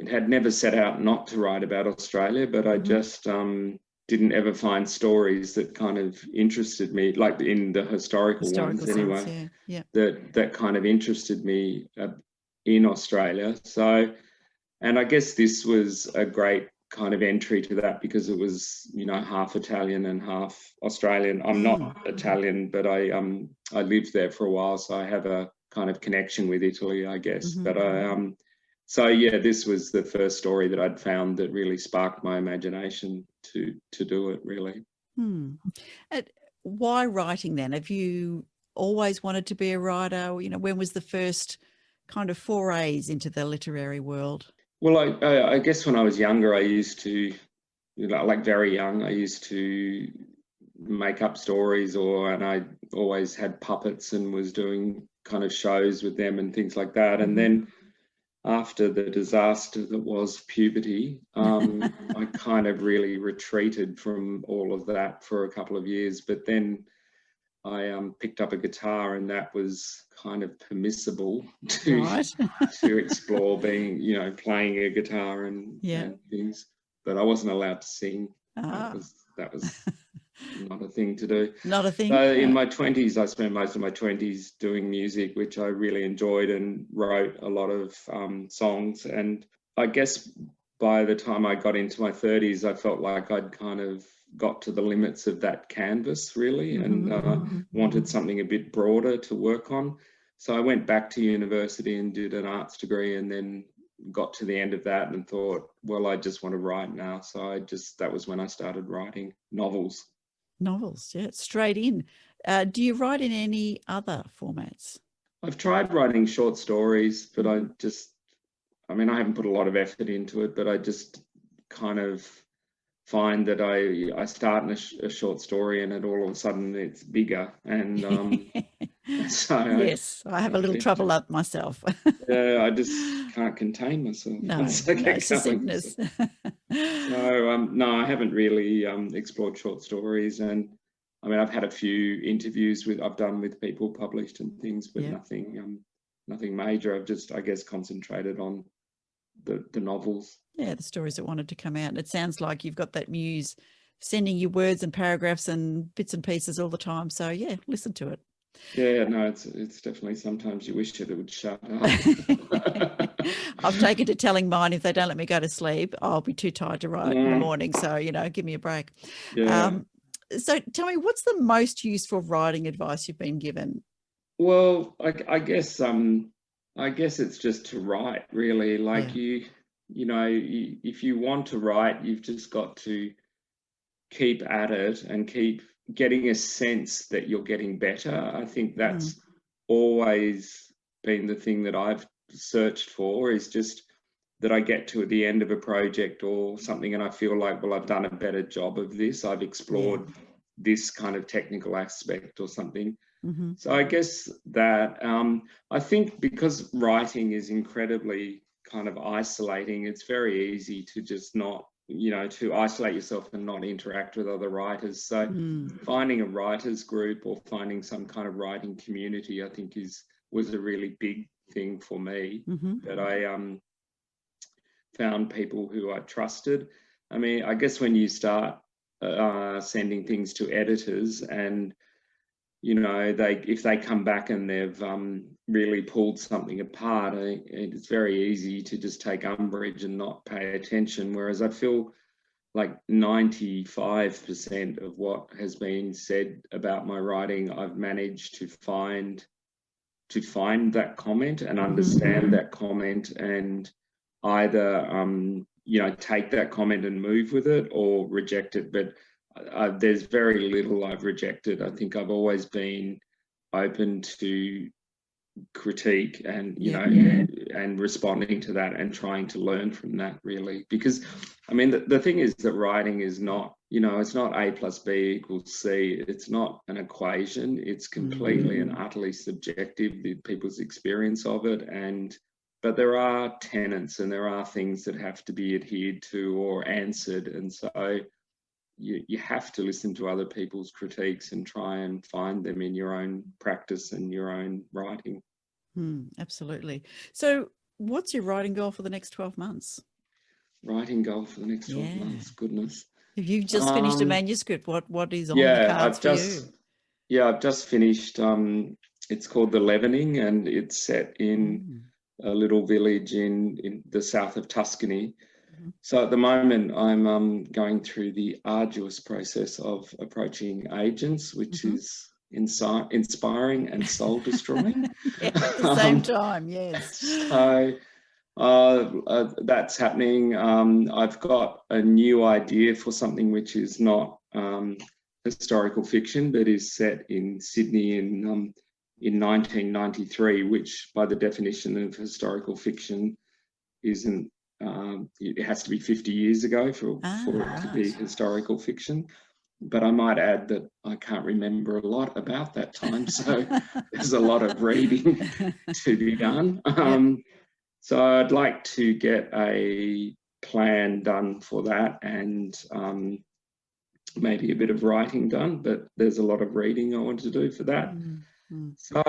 had never set out not to write about Australia, but I just didn't ever find stories that kind of interested me, like in the historical ones anyway, that kind of interested me in Australia. So, and I guess this was a great kind of entry to that because it was, you know, half Italian and half Australian. I'm not Italian, but I lived there for a while, so I have a kind of connection with Italy, I guess. But So yeah, this was the first story that I'd found that really sparked my imagination to do it, really. Why writing then? Have you always wanted to be a writer? You know, when was the first kind of forays into the literary world? Well, I guess when I was younger, I used to, like very young, I used to make up stories, and I always had puppets and was doing kind of shows with them and things like that. And then after the disaster that was puberty, I kind of really retreated from all of that for a couple of years. But then I picked up a guitar, and that was kind of permissible to to explore being, playing a guitar and things. But I wasn't allowed to sing. That was not a thing to do. Not a thing. So in my 20s, I spent most of my 20s doing music, which I really enjoyed, and wrote a lot of songs. And I guess by the time I got into my 30s, I felt like I'd kind of got to the limits of that canvas, really, and wanted something a bit broader to work on. So I went back to university and did an arts degree, and then got to the end of that and thought, well, I just want to write now. So that was when I started writing novels. Novels, yeah, straight in. Do you write in any other formats? I've tried writing short stories, but I haven't put a lot of effort into it, but I just kind of find that I start in a short story, and all of a sudden it's bigger. And so yes, I have a little trouble up myself. I just can't contain myself. No, it's a sickness. So no, I haven't really explored short stories, and I've had a few interviews I've done with people published and things, but nothing major. I've just, I guess, concentrated on the novels. Yeah, the stories that wanted to come out. It sounds like you've got that muse sending you words and paragraphs and bits and pieces all the time. So yeah, listen to it. Yeah, no, it's definitely, sometimes you wish it would shut up. I've taken to telling mine, if they don't let me go to sleep, I'll be too tired to write in the morning. So, give me a break. Yeah. So tell me, what's the most useful writing advice you've been given? Well, I guess it's just to write, really. Like if you want to write, you've just got to keep at it and keep getting a sense that you're getting better. I think that's always been the thing that I've searched for, is just that I get to the end of a project or something and I feel like, well, I've done a better job of this. I've explored this kind of technical aspect or something. So I guess that I think because writing is incredibly kind of isolating, it's very easy to just not, to isolate yourself and not interact with other writers. So finding a writers group or finding some kind of writing community, I think was a really big thing for me, that I found people who I trusted. I guess when you start sending things to editors and, if they come back and they've really pulled something apart, it's very easy to just take umbrage and not pay attention. Whereas I feel like 95% of what has been said about my writing, I've managed to find that comment and understand that comment, and either take that comment and move with it or reject it. But there's very little I've rejected. I think I've always been open to critique and and responding to that and trying to learn from that, really, because the thing is that writing is not, it's not A plus B equals C. It's not an equation. It's completely and utterly subjective, people's experience of it. But there are tenets and there are things that have to be adhered to or answered, and so you have to listen to other people's critiques and try and find them in your own practice and your own writing. Absolutely. So what's your writing goal for the next 12 months? Writing goal for the next 12 months, goodness. Have you just finished a manuscript? What is on the cards for you? Yeah, I've just finished. It's called The Leavening, and it's set in a little village in the south of Tuscany. So at the moment, I'm going through the arduous process of approaching agents, which is inspiring and soul destroying. At the same time, yes. So That's happening. I've got a new idea for something which is not historical fiction, but is set in Sydney in 1993, which by the definition of historical fiction isn't, it has to be 50 years ago for it to be historical fiction. But I might add that I can't remember a lot about that time, so there's a lot of reading to be done. So I'd like to get a plan done for that, and maybe a bit of writing done, but there's a lot of reading I want to do for that. So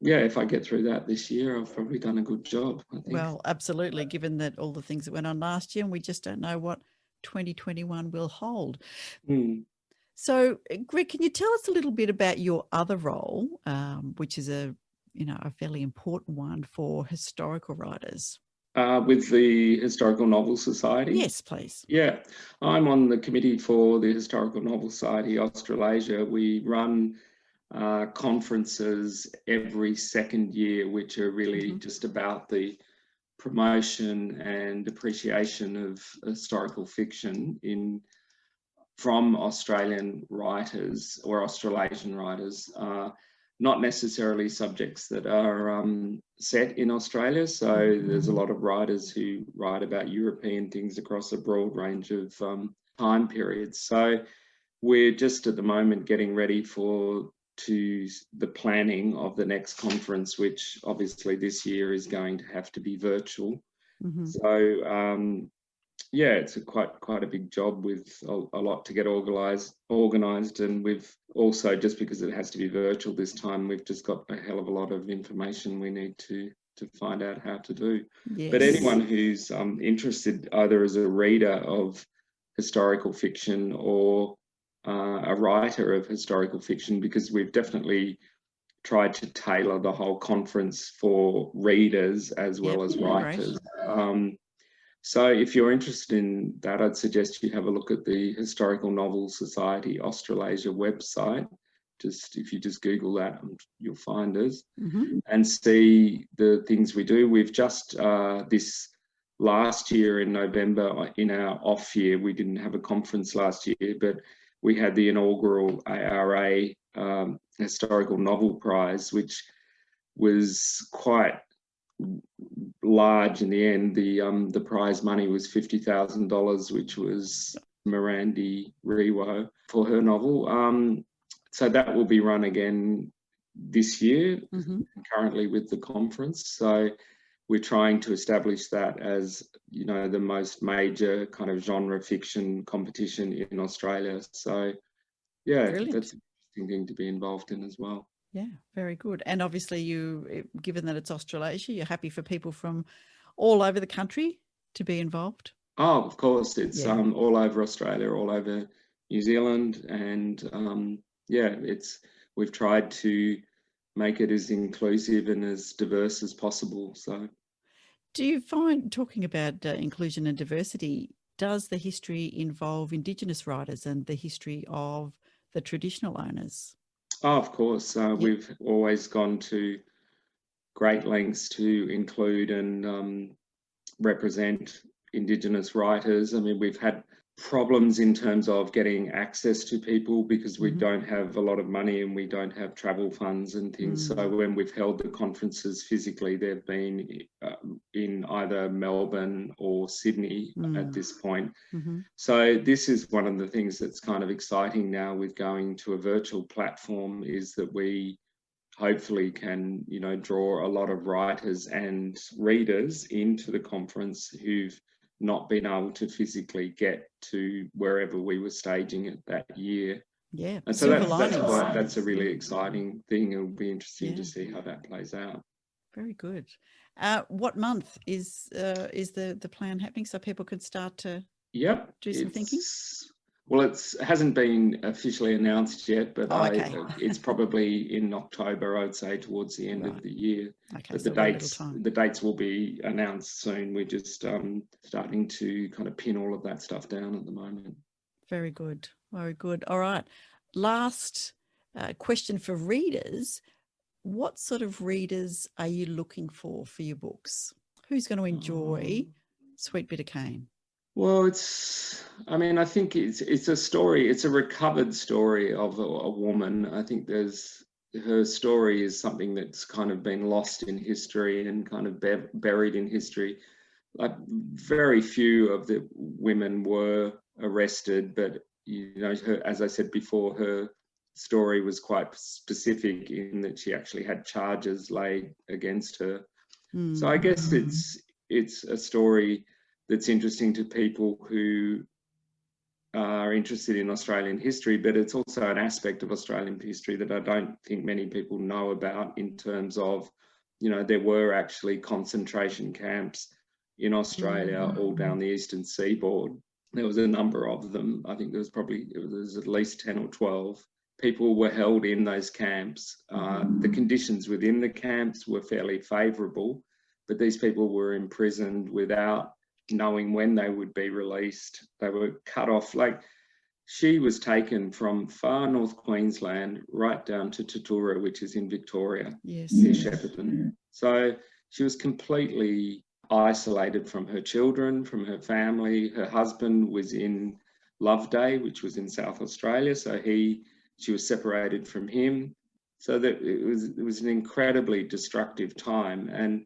yeah, if I get through that this year, I've probably done a good job, I think. Well, absolutely, given that all the things that went on last year, and we just don't know what 2021 will hold. So Greg, can you tell us a little bit about your other role, which is a fairly important one for historical writers? With the Historical Novel Society? Yes, please. Yeah, I'm on the committee for the Historical Novel Society Australasia. We run conferences every second year, which are really just about the promotion and appreciation of historical fiction from Australian writers or Australasian writers. Not necessarily subjects that are set in Australia. So there's a lot of writers who write about European things across a broad range of time periods. So we're just at the moment getting ready to the planning of the next conference, which obviously this year is going to have to be virtual. So yeah, it's quite a big job with a lot to get organised, and we've also, just because it has to be virtual this time, we've just got a hell of a lot of information we need to find out how to do. Yes. But anyone who's interested, either as a reader of historical fiction or a writer of historical fiction, because we've definitely tried to tailor the whole conference for readers as well as writers. Right. So if you're interested in that, I'd suggest you have a look at the Historical Novel Society Australasia website. If you just Google that, you'll find us and see the things we do. We've just, this last year in November, in our off year, we didn't have a conference last year, but we had the inaugural ARA Historical Novel Prize, which was quite large in the end. The prize money was $50,000, which was Mirandi Rewo for her novel. So that will be run again this year, currently with the conference. So we're trying to establish that as, the most major kind of genre fiction competition in Australia. So yeah, brilliant. That's an interesting thing to be involved in as well. Yeah, very good. And obviously given that it's Australasia, you're happy for people from all over the country to be involved? Oh, of course. It's all over Australia, all over New Zealand. And we've tried to make it as inclusive and as diverse as possible. So, do you find, talking about inclusion and diversity, does the history involve Indigenous writers and the history of the traditional owners? Oh, of course. We've always gone to great lengths to include and represent Indigenous writers. I mean, we've had problems in terms of getting access to people because we don't have a lot of money and we don't have travel funds and things. So when we've held the conferences physically, they've been in either Melbourne or Sydney at this point. So this is one of the things that's kind of exciting now with going to a virtual platform, is that we hopefully can, draw a lot of writers and readers into the conference who've not been able to physically get to wherever we were staging it that year. Yeah. And so that's a really exciting thing. It'll be interesting to see how that plays out. Very good. What month is the plan happening, so people could start to do some thinking? Well, it hasn't been officially announced yet, but it's probably in October, I would say, towards the end of the year. Okay, but the dates will be announced soon. We're just starting to kind of pin all of that stuff down at the moment. Very good. Very good. All right. Last question for readers. What sort of readers are you looking for your books? who's going to enjoy Sweet Bitter Cane? Well, I think it's a story. It's a recovered story of a woman. I think her story is something that's kind of been lost in history and kind of buried in history. Like, very few of the women were arrested, but as I said before, her story was quite specific in that she actually had charges laid against her. So I guess it's a story that's interesting to people who are interested in Australian history, but it's also an aspect of Australian history that I don't think many people know about, in terms of, there were actually concentration camps in Australia all down the eastern seaboard. There was a number of them. I think there was at least 10 or 12. People were held in those camps. The conditions within the camps were fairly favourable, but these people were imprisoned without knowing when they would be released. They were cut off. Like, she was taken from far north Queensland right down to Tatura, which is in Victoria, near Shepparton. So she was completely isolated from her children, from her family. Her husband was in Loveday, which was in South Australia, so she was separated from him. So that it was an incredibly destructive time. And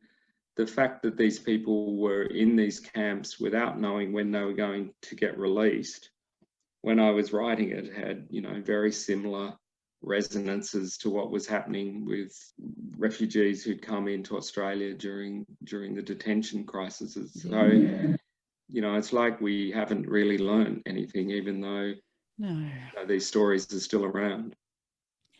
the fact that these people were in these camps without knowing when they were going to get released, when I was writing it, had, very similar resonances to what was happening with refugees who'd come into Australia during the detention crises. So, it's like we haven't really learned anything, even though these stories are still around.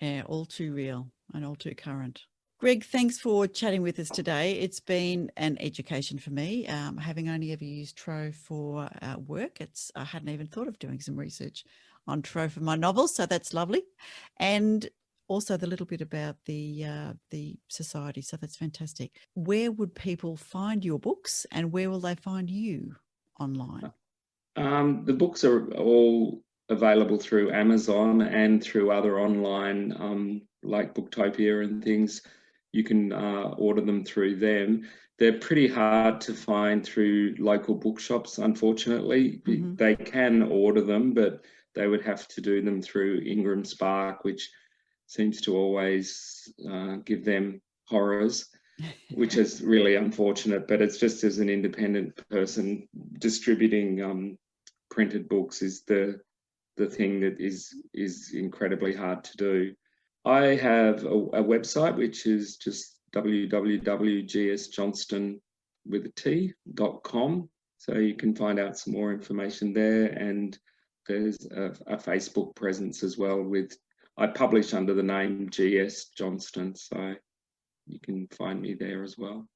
Yeah, all too real and all too current. Greg, thanks for chatting with us today. It's been an education for me, having only ever used Trove for work. I hadn't even thought of doing some research on Trove for my novels, so that's lovely. And also the little bit about the society, so that's fantastic. Where would people find your books, and where will they find you online? The books are all available through Amazon and through other online, like Booktopia and things. You can order them through them. They're pretty hard to find through local bookshops, unfortunately. They can order them, but they would have to do them through Ingram Spark, which seems to always give them horrors, which is really unfortunate. But it's just, as an independent person, distributing printed books is the thing that is incredibly hard to do. I have a website, which is just www.gsjohnston.com. So you can find out some more information there. And there's a Facebook presence as well. I publish under the name GS Johnston, so you can find me there as well.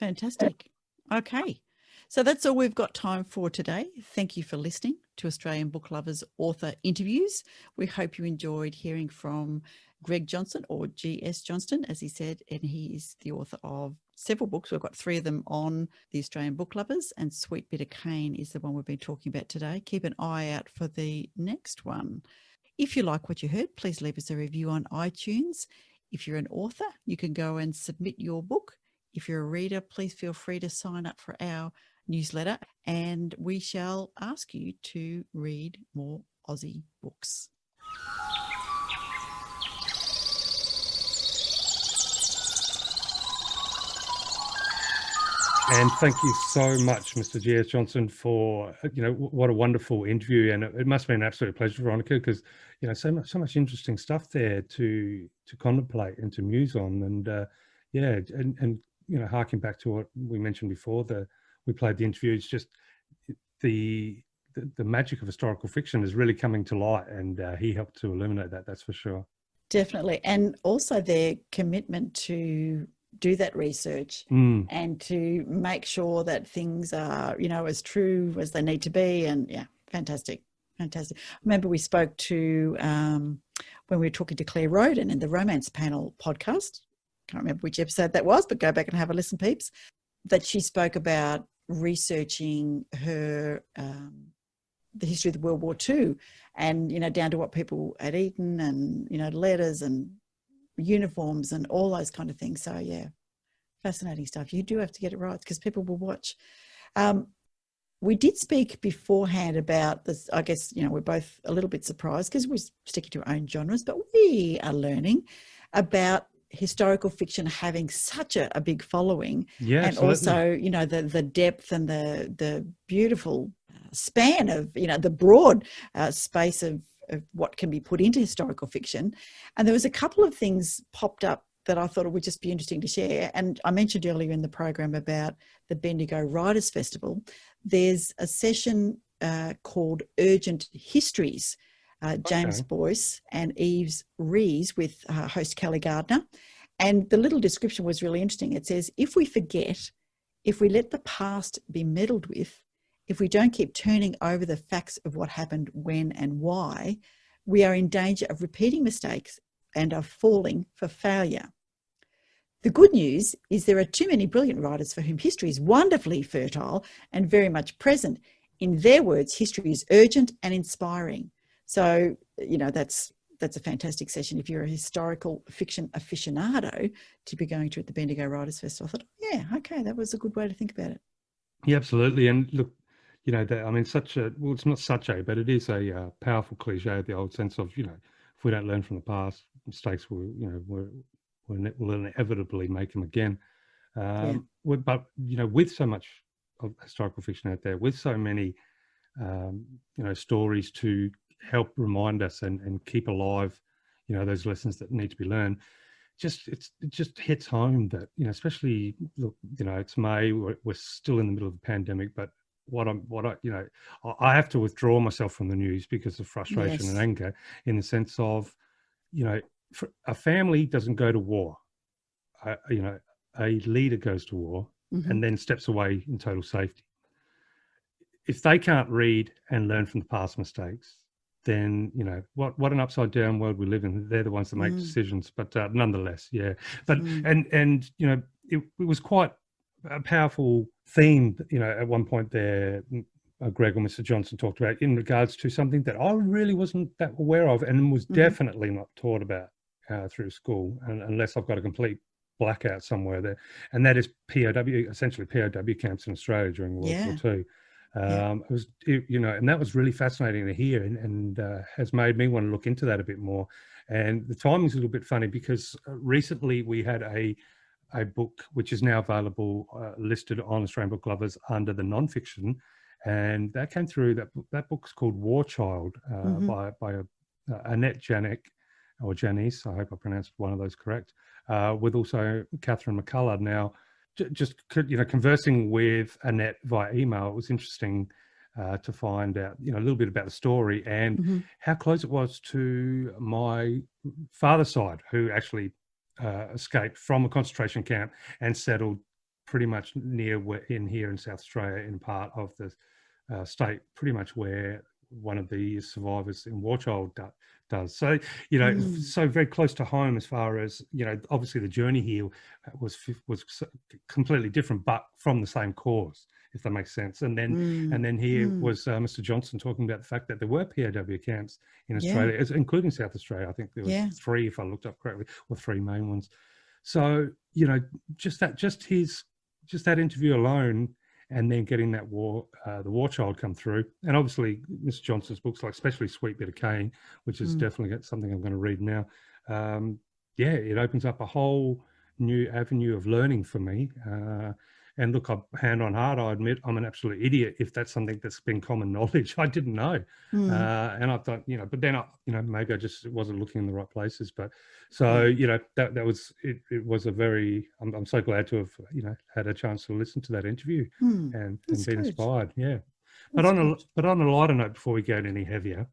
Fantastic. Okay. So that's all we've got time for today. Thank you for listening to Australian Book Lovers author interviews. We hope you enjoyed hearing from Greg Johnston, or G.S. Johnston, as he said, and he is the author of several books. We've got 3 of them on the Australian Book Lovers, and Sweet Bitter Cane is the one we've been talking about today. Keep an eye out for the next one. If you like what you heard, please leave us a review on iTunes. If you're an author, you can go and submit your book. If you're a reader, please feel free to sign up for our newsletter, and we shall ask you to read more Aussie books. And thank you so much, Mr. G.S. Johnston, for, what a wonderful interview. And it must have been an absolute pleasure, Veronica, because, so much interesting stuff there to contemplate and to muse on. And, harking back to what we mentioned before, we played the interview, it's just the magic of historical fiction is really coming to light, and he helped to illuminate that, that's for sure. Definitely. And also their commitment to do that research and to make sure that things are, as true as they need to be. And yeah, fantastic. I remember we spoke to, when we were talking to Claire Roden in the Romance Panel podcast, can't remember which episode that was, but go back and have a listen, peeps, that she spoke about researching her, the history of the World War II, and, down to what people had eaten, and, letters and uniforms and all those kind of things. So yeah, Fascinating stuff. You do have to get it right because people will watch. We did speak beforehand about this. I guess, we're both a little bit surprised because we're sticking to our own genres, but we are learning about historical fiction having such a big following. Yeah, and absolutely. also, the depth and the beautiful span of, the broad space of what can be put into historical fiction. And there was a couple of things popped up that I thought it would just be interesting to share. And I mentioned earlier in the program about the Bendigo Writers Festival. There's a session called Urgent Histories, James Boyce and Eves Rees with host Kelly Gardner. And the little description was really interesting. It says, if we forget, if we let the past be meddled with, if we don't keep turning over the facts of what happened, when and why, we are in danger of repeating mistakes and of falling for failure. The good news is there are too many brilliant writers for whom history is wonderfully fertile and very much present. In their words, history is urgent and inspiring. So, that's a fantastic session if you're a historical fiction aficionado to be going to at the Bendigo Writers Festival. I thought, yeah, okay, that was a good way to think about it. Yeah, absolutely. And look, it's not such a, but it is a powerful cliche, the old sense of, if we don't learn from the past, mistakes we'll inevitably make them again. But, with so much of historical fiction out there, with so many, stories to help remind us and keep alive, those lessons that need to be learned, it just hits home that, especially, look, it's May, we're still in the middle of the pandemic, but I have to withdraw myself from the news because of frustration and anger, in the sense of, a family doesn't go to war. A leader goes to war and then steps away in total safety. If they can't read and learn from the past mistakes, then, what an upside down world we live in. They're the ones that make decisions, but nonetheless, yeah. But, and it was quite a powerful theme, at one point there, Greg or Mr. Johnston talked about in regards to something that I really wasn't that aware of and was definitely not taught about through school, unless I've got a complete blackout somewhere there. And that is essentially POW camps in Australia during World War II. It was, and that was really fascinating to hear and has made me want to look into that a bit more. And the timing's a little bit funny because recently we had a book which is now available, listed on Australian Book Lovers under the non-fiction, and that came through. That book's called War Child by Annette Janik, or Janice, I hope I pronounced one of those correct, with also Catherine McCullough. Now, just conversing with Annette via email, it was interesting to find out a little bit about the story and how close it was to my father's side, who actually escaped from a concentration camp and settled pretty much near here in South Australia, in part of the state, pretty much where one of the survivors in War Child does. So, so very close to home as far as, obviously the journey here was completely different, but from the same cause, if that makes sense. And then here was Mr. Johnston talking about the fact that there were POW camps in Australia, including South Australia. I think there was 3, if I looked up correctly, or 3 main ones. So, just that interview alone, and then getting that the War Child come through. And obviously Mr. Johnston's books, like especially Sweet Bit of Cane, which is definitely something I'm going to read now. It opens up a whole new avenue of learning for me. And look, hand on heart, I admit I'm an absolute idiot if that's something that's been common knowledge. I didn't know. And I thought, but then maybe I just wasn't looking in the right places. But so, that was, it was a very, I'm so glad to have, had a chance to listen to that interview and been inspired. Yeah. But on a lighter note, before we go any heavier,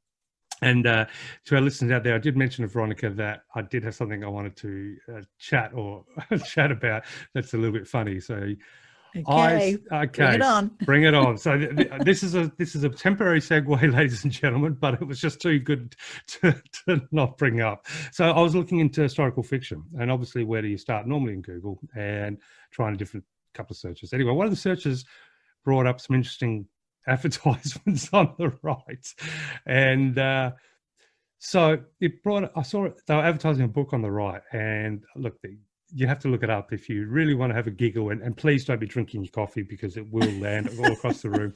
and to our listeners out there, I did mention to Veronica that I did have something I wanted to chat about that's a little bit funny. So, Okay, bring it on. So this is a temporary segue, ladies and gentlemen, but it was just too good to not bring up. So I was looking into historical fiction, and obviously, where do you start? Normally in Google, and trying a different couple of searches. Anyway, one of the searches brought up some interesting advertisements on the right, and so I saw it, they were advertising a book on the right, and look, you have to look it up if you really want to have a giggle, and please don't be drinking your coffee because it will land all across the room.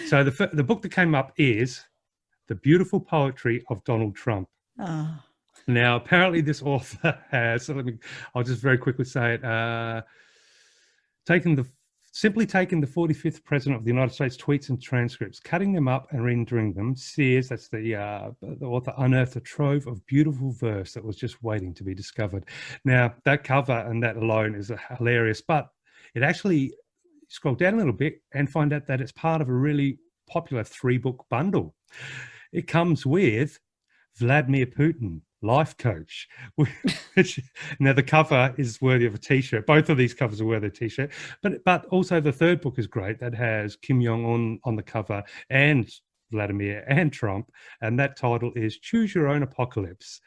So the book that came up is The Beautiful Poetry of Donald Trump. Oh. Now, apparently this author has, I'll just very quickly say it, simply taking the 45th president of the United States tweets and transcripts, cutting them up and rendering them, Sears, that's the author, unearthed a trove of beautiful verse that was just waiting to be discovered. Now, that cover and that alone is hilarious, but it actually, scroll down a little bit and find out that it's part of a really popular 3-book bundle. It comes with Vladimir Putin, life coach. Now the cover is worthy of a t-shirt. Both of these covers are worthy of a t-shirt, but also the 3rd book is great. That has Kim Jong-un on the cover and Vladimir and Trump, and that title is Choose Your Own Apocalypse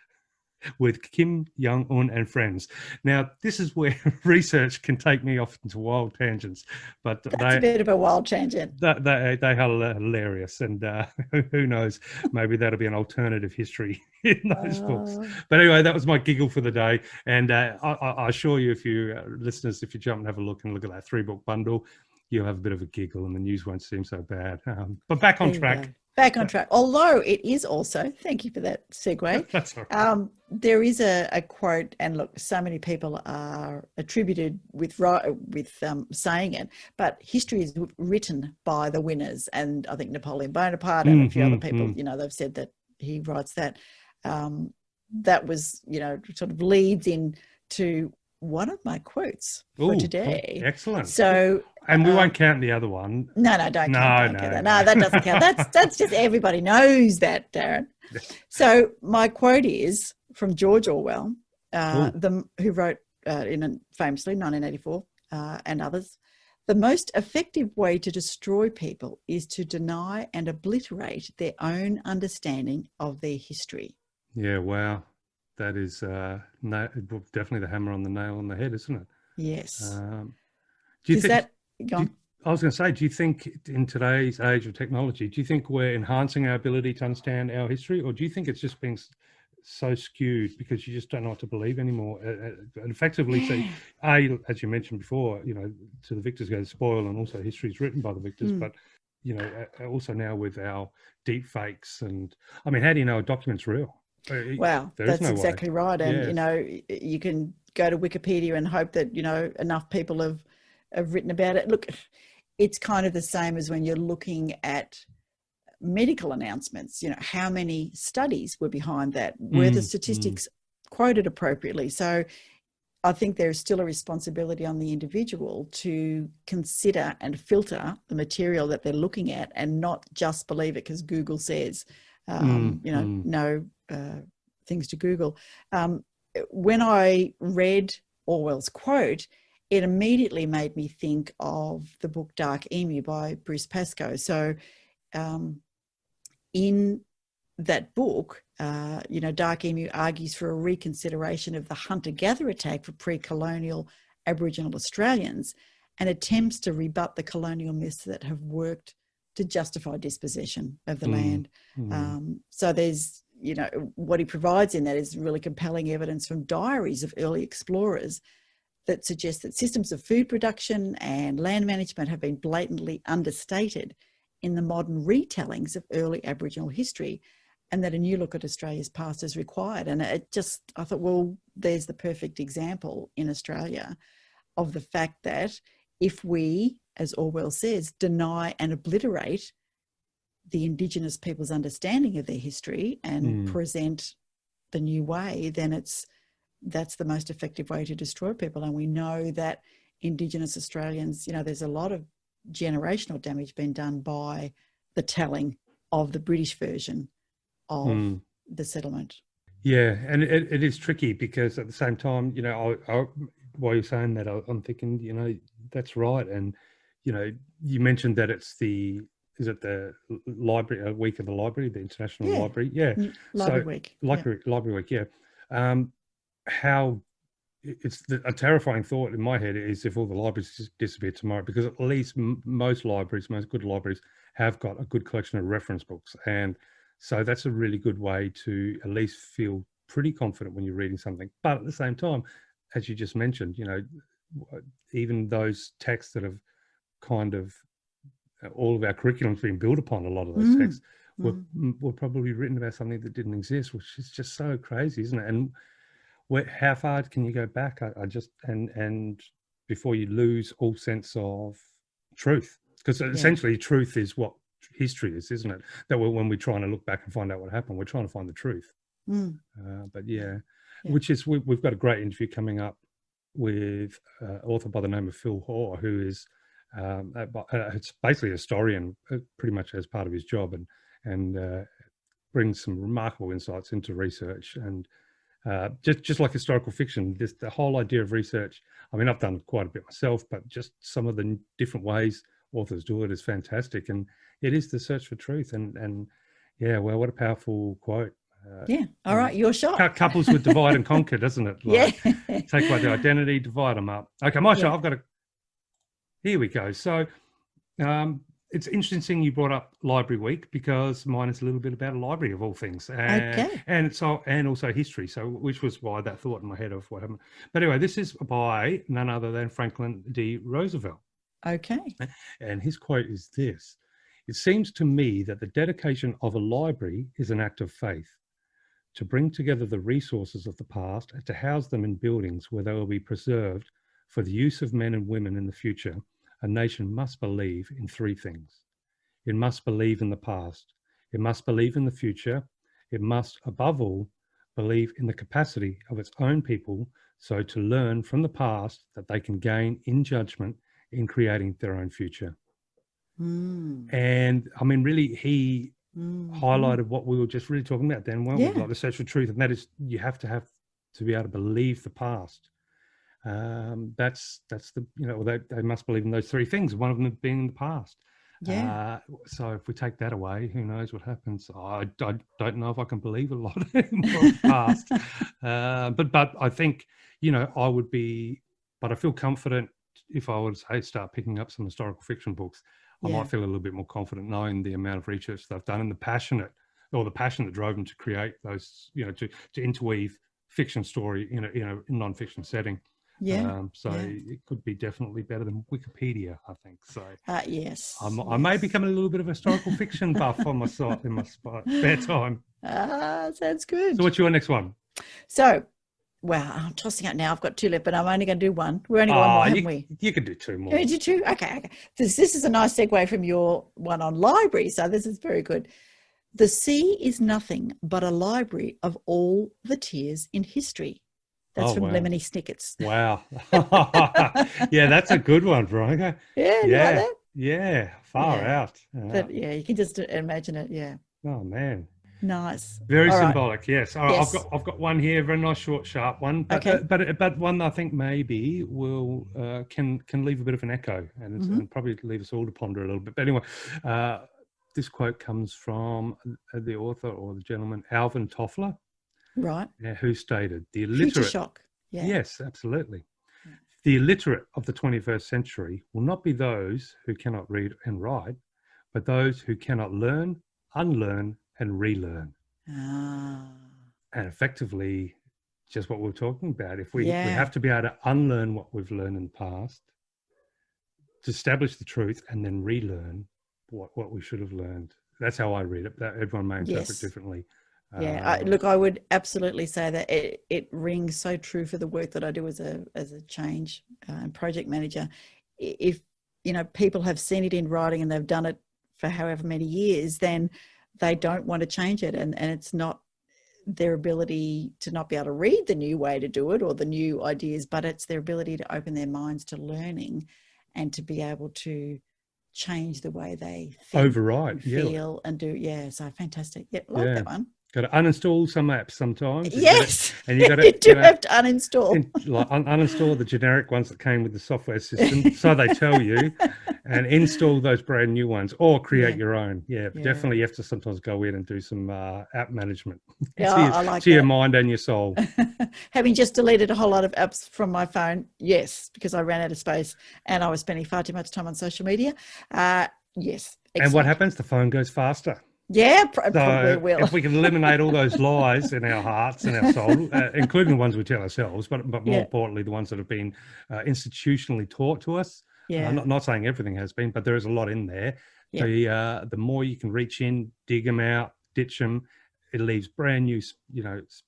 with Kim Jong-un and friends. Now, this is where research can take me off into wild tangents, but that's a bit of a wild tangent. They are hilarious, and who knows, maybe that'll be an alternative history in those books. But anyway, that was my giggle for the day, and I assure you, if you listeners, if you jump and have a look at that 3-book bundle, you'll have a bit of a giggle and the news won't seem so bad. But back on track. Back on track. Although it is also, thank you for that segue. That's all right. There is a quote, and look, so many people are attributed with saying it, but history is written by the winners. And I think Napoleon Bonaparte and a few other people, they've said that he writes that. That was, sort of leads into one of my quotes for today. Excellent. So, and we won't count the other one. No, don't count that. No, that doesn't count. That's just, everybody knows that, Darren. So my quote is from George Orwell, who wrote famously 1984 and others. The most effective way to destroy people is to deny and obliterate their own understanding of their history. Yeah, wow. That is definitely the hammer on the nail on the head, isn't it? Yes. I was going to say, do you think in today's age of technology, do you think we're enhancing our ability to understand our history, or do you think it's just being so skewed because you just don't know what to believe anymore? And effectively, say, as you mentioned before, to the victors goes spoil, and also history is written by the victors, but also now with our deep fakes, and I mean, how do you know a document's real? Wow, that's exactly right. And, you can go to Wikipedia and hope that, enough people have written about it. Look, it's kind of the same as when you're looking at medical announcements, how many studies were behind that? Were the statistics quoted appropriately? So I think there's still a responsibility on the individual to consider and filter the material that they're looking at and not just believe it because Google says, no things to Google. When I read Orwell's quote, it immediately made me think of the book Dark Emu by Bruce Pascoe. So in that book, Dark Emu argues for a reconsideration of the hunter-gatherer tag for pre-colonial Aboriginal Australians and attempts to rebut the colonial myths that have worked to justify dispossession of the land. So there's, what he provides in that is really compelling evidence from diaries of early explorers that suggest that systems of food production and land management have been blatantly understated in the modern retellings of early Aboriginal history, and that a new look at Australia's past is required. And I thought, well, there's the perfect example in Australia of the fact that if we, as Orwell says, deny and obliterate the Indigenous people's understanding of their history and present the new way, then that's the most effective way to destroy people. And we know that Indigenous Australians, there's a lot of generational damage being done by the telling of the British version of the settlement. Yeah, and it is tricky because at the same time, while you're saying that, I'm thinking, that's right. And, you mentioned that it's the library, week of the library, the International Library? Yeah. Library Week. Library Week, yeah. How it's a terrifying thought in my head is if all the libraries disappear tomorrow, because at least most good libraries have got a good collection of reference books. And so that's a really good way to at least feel pretty confident when you're reading something. But at the same time, as you just mentioned, even those texts that have kind of all of our curriculum's been built upon, a lot of those texts were probably written about something that didn't exist, which is just so crazy, isn't it? And how far can you go back? I just and before you lose all sense of truth, because essentially truth is what history is, isn't it? That when we're trying to look back and find out what happened, we're trying to find the truth. But which is we've got a great interview coming up with author by the name of Phil Hoare, who is it's basically a historian, pretty much as part of his job, and brings some remarkable insights into research and just like historical fiction. The whole idea of research. I mean, I've done quite a bit myself, but just some of the different ways authors do it is fantastic, and it is the search for truth. And well, what a powerful quote. All right, your shot. Couples would divide and conquer, doesn't it? Take away the identity, divide them up. Okay, my shot. I've got here we go. So it's interesting you brought up Library Week, because mine is a little bit about a library of all things, and also history. So which was why that thought in my head of what happened. But anyway, this is by none other than Franklin D. Roosevelt. Okay. And his quote is this: "It seems to me that the dedication of a library is an act of faith. To bring together the resources of the past and to house them in buildings where they will be preserved for the use of men and women in the future, a nation must believe in three things. It must believe in the past. It must believe in the future. It must, above all, believe in the capacity of its own people so to learn from the past that they can gain in judgment in creating their own future." And I mean, really, he highlighted what we were just really talking about then, weren't we? Like the search for truth, and that is you have to be able to believe the past. That's the they must believe in those three things, one of them being in the past. So if we take that away, who knows what happens? I don't know if I can believe a lot anymore of the past. But I think I would be, but I feel confident if I would start picking up some historical fiction books. I might feel a little bit more confident knowing the amount of research they've done and the passion that drove them to create those, to interweave fiction story in a non-fiction setting. It could be definitely better than Wikipedia, I think. So yes. I may become a little bit of a historical fiction buff on my side in my spare time. Sounds good. So what's your next one? So, well, I'm tossing up now. I've got two left, but I'm only going to do one. We're only one more, haven't we? You can do two more. Can we do two? Okay. This is a nice segue from your one on library. So this is very good. "The sea is nothing but a library of all the tears in history." That's from Lemony Snicket's. Wow. Yeah, that's a good one, Veronica. Yeah, you like that? Yeah, far out. But you can just imagine it. Yeah. Oh man. Nice. Very symbolic. Yes. All right, I've got one here, very nice, short, sharp one. But, but one that I think maybe will can leave a bit of an echo and probably leave us all to ponder a little bit. But anyway, this quote comes from the author or the gentleman Alvin Toffler. Right. Who stated, "The illiterate..." Future shock. Yeah. Yes, absolutely. "The illiterate of the 21st century will not be those who cannot read and write, but those who cannot learn, unlearn, and relearn." And effectively, just what we're talking about. If we have to be able to unlearn what we've learned in the past, to establish the truth, and then relearn what we should have learned. That's how I read it. That everyone may interpret differently. I would absolutely say that it rings so true for the work that I do as a change and project manager. If people have seen it in writing and they've done it for however many years, then they don't want to change it, and it's not their ability to not be able to read the new way to do it or the new ideas, but it's their ability to open their minds to learning and to be able to change the way they think, override, feel, and do. So fantastic. Like that one. Got to uninstall some apps sometimes. Yes, and you got to, you do have to uninstall. Uninstall the generic ones that came with the software system, so they tell you, and install those brand new ones, or create your own. Definitely you have to sometimes go in and do some app management. I like to your mind and your soul. Having just deleted a whole lot of apps from my phone, because I ran out of space and I was spending far too much time on social media. Yes. Excellent. And what happens? The phone goes faster. Yeah, So probably will. if we can eliminate all those lies in our hearts and our soul, including the ones we tell ourselves, but more importantly, the ones that have been institutionally taught to us. Not saying everything has been, but there is a lot in there. The more you can reach in, dig them out, ditch them, it leaves brand new,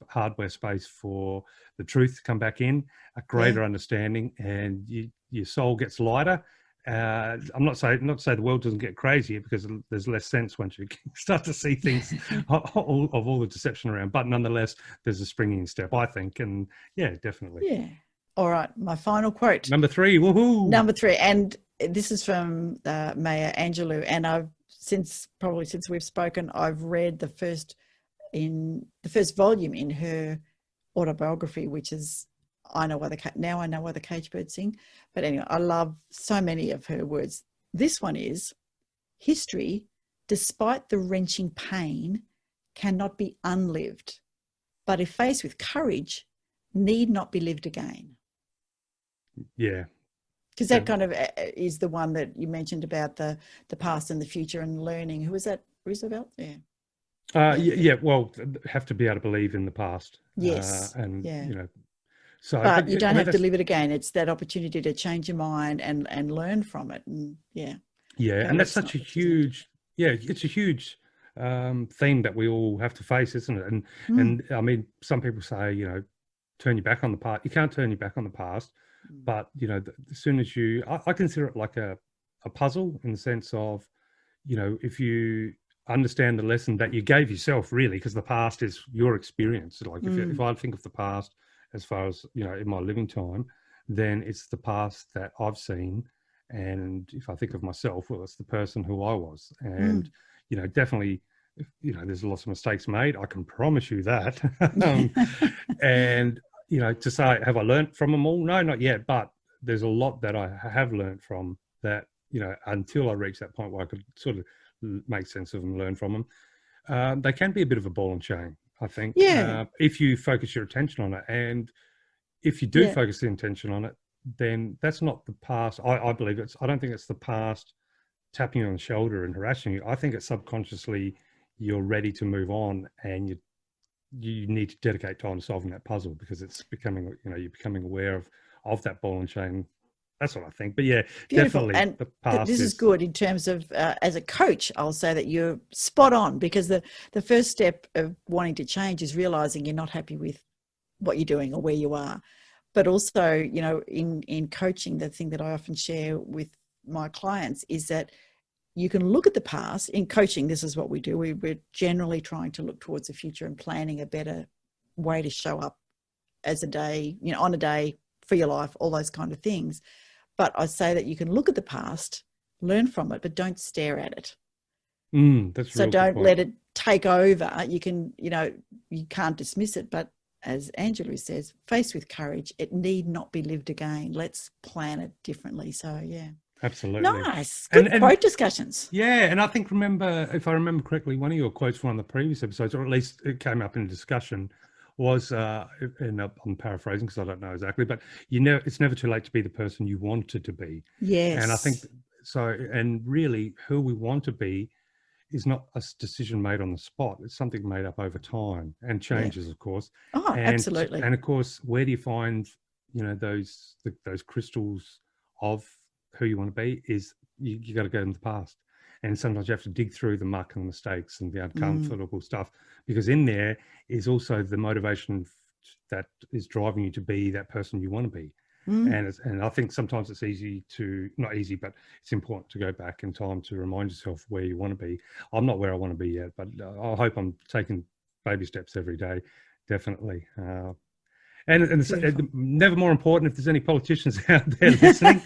hardware space for the truth to come back in, a greater understanding, and your soul gets lighter. I'm not saying the world doesn't get crazier, because there's less sense once you start to see things of all the deception around. But nonetheless, there's a springing step, I think, and definitely. Yeah. All right, my final quote. Number 3, woohoo! Number 3, and this is from Maya Angelou, and since we've spoken, I've read the first volume in her autobiography, which is I know why the cage birds sing. But anyway, I love so many of her words. This one is, history, despite the wrenching pain, cannot be unlived, but if faced with courage, need not be lived again. Yeah. Because that kind of is the one that you mentioned about the past and the future and learning. Who was that? Roosevelt? Yeah. Well, have to be able to believe in the past. Yes. So, but you don't have to live it again. It's that opportunity to change your mind and learn from it. And and that's such a huge, it's a huge theme that we all have to face, isn't it? And I mean, some people say, turn your back on the past. You can't turn your back on the past, but as soon as I consider it like a puzzle, in the sense of, if you understand the lesson that you gave yourself, really, because the past is your experience. Like if I think of the past as far as, in my living time, then it's the past that I've seen. And if I think of myself, well, it's the person who I was. And, definitely, there's lots of mistakes made. I can promise you that. And, to say, have I learned from them all? No, not yet. But there's a lot that I have learned from that, until I reach that point where I could sort of make sense of them, learn from them. They can be a bit of a ball and chain, I think, if you focus your attention on it. And if you do focus the attention on it, then that's not the past. I believe I don't think it's the past tapping you on the shoulder and harassing you. I think it's subconsciously you're ready to move on, and you need to dedicate time to solving that puzzle, because it's becoming, you're becoming aware of that ball and chain. That's what I think. But beautiful. Definitely. And the past this is good in terms of, as a coach, I'll say that you're spot on, because the first step of wanting to change is realizing you're not happy with what you're doing or where you are. But also, in coaching, the thing that I often share with my clients is that you can look at the past. In coaching, this is what we do. We're generally trying to look towards the future and planning a better way to show up as a day, on a day for your life, all those kind of things. But I say that you can look at the past, learn from it, but don't stare at it. That's so don't let it take over. You can, you can't dismiss it, but as Angelou says, faced with courage, it need not be lived again. Let's plan it differently. So, Absolutely. Nice. Good quote discussions. Yeah. And I think, if I remember correctly, one of your quotes from one of the previous episodes, or at least it came up in discussion, was, and I'm paraphrasing because I don't know exactly, but it's never too late to be the person you wanted to be. Yes. And I think so. And really, who we want to be is not a decision made on the spot. It's something made up over time and changes, of course. Oh, absolutely. And of course, where do you find, those crystals of who you want to be? Is you got to go in the past. And sometimes you have to dig through the muck and the mistakes and the uncomfortable stuff, because in there is also the motivation that is driving you to be that person you want to be. And I think sometimes it's not easy, but it's important to go back in time to remind yourself where you want to be. I'm not where I want to be yet, but I hope I'm taking baby steps every day, definitely. And it's never more important, if there's any politicians out there listening,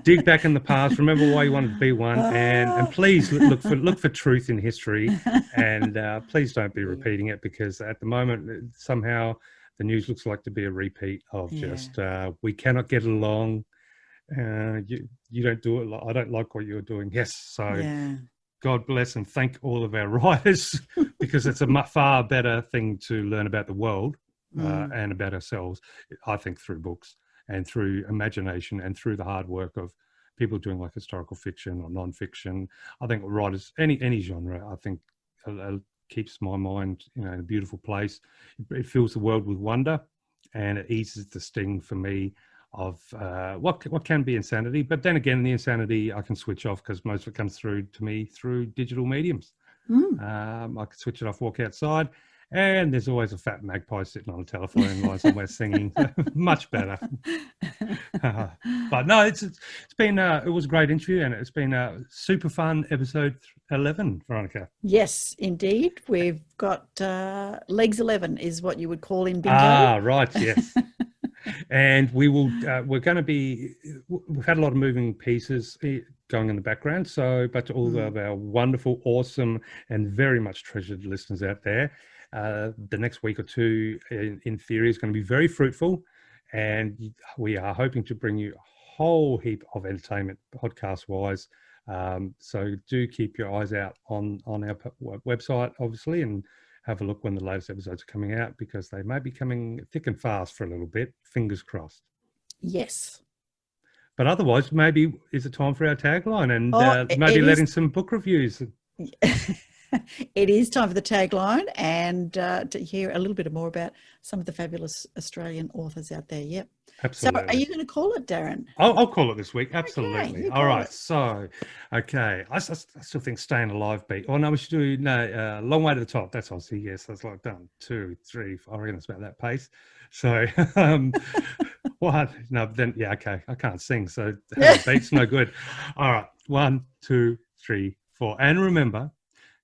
dig back in the past, remember why you wanted to be one, and please look for truth in history, and please don't be repeating it, because at the moment, somehow the news looks like to be a repeat of just, we cannot get along, you don't do it, I don't like what you're doing. Yes, so God bless and thank all of our writers, because it's a far better thing to learn about the world. And about ourselves, I think, through books and through imagination and through the hard work of people doing like historical fiction or non-fiction. I think writers, any genre, I think keeps my mind, in a beautiful place. It fills the world with wonder, and it eases the sting for me of what can be insanity. But then again, the insanity I can switch off because most of it comes through to me through digital mediums. I can switch it off, walk outside, and there's always a fat magpie sitting on a telephone line somewhere singing. Much better. But no, it's been it was a great interview, and it's been a super fun episode 11, Veronica. Yes, indeed. We've got legs 11 is what you would call in bingo. Ah, right, yes. And we're going to be, we've had a lot of moving pieces going in the background. So, but to all of our wonderful, awesome, and very much treasured listeners out there, the next week or two, in theory, is going to be very fruitful. And we are hoping to bring you a whole heap of entertainment podcast-wise. So do keep your eyes out on our website, obviously, and have a look when the latest episodes are coming out, because they may be coming thick and fast for a little bit. Fingers crossed. Yes. But otherwise, maybe is it time for our tagline and maybe letting some book reviews. It is time for the tagline and to hear a little bit more about some of the fabulous Australian authors out there. Yep. Absolutely. So are you going to call it, Darren? I'll call it this week. Absolutely. Okay, all right. So, okay. I still think Staying Alive beat. Oh, no, we should do Long Way to the Top. That's Aussie. Yes, that's like done. 2, 3, 4. I reckon it's about that pace. So, what? No, then, yeah, okay. I can't sing. So, beat's no good. All right. 1, 2, 3, 4. And remember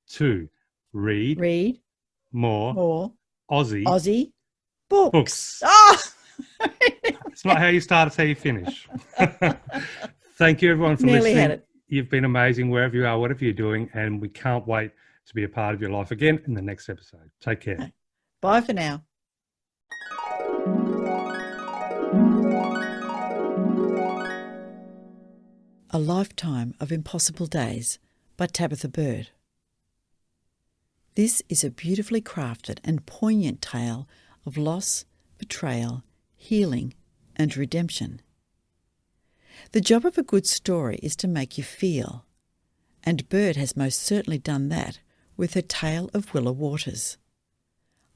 to read more Aussie books. Oh! It's not how you start, it's how you finish. Thank you, everyone, for listening. You've been amazing wherever you are, whatever you're doing, and we can't wait to be a part of your life again in the next episode. Take care. Bye for now. A Lifetime of Impossible Days by Tabitha Bird. This is a beautifully crafted and poignant tale of loss, betrayal, healing, and redemption. The job of a good story is to make you feel, and Byrd has most certainly done that with her tale of Willow Waters.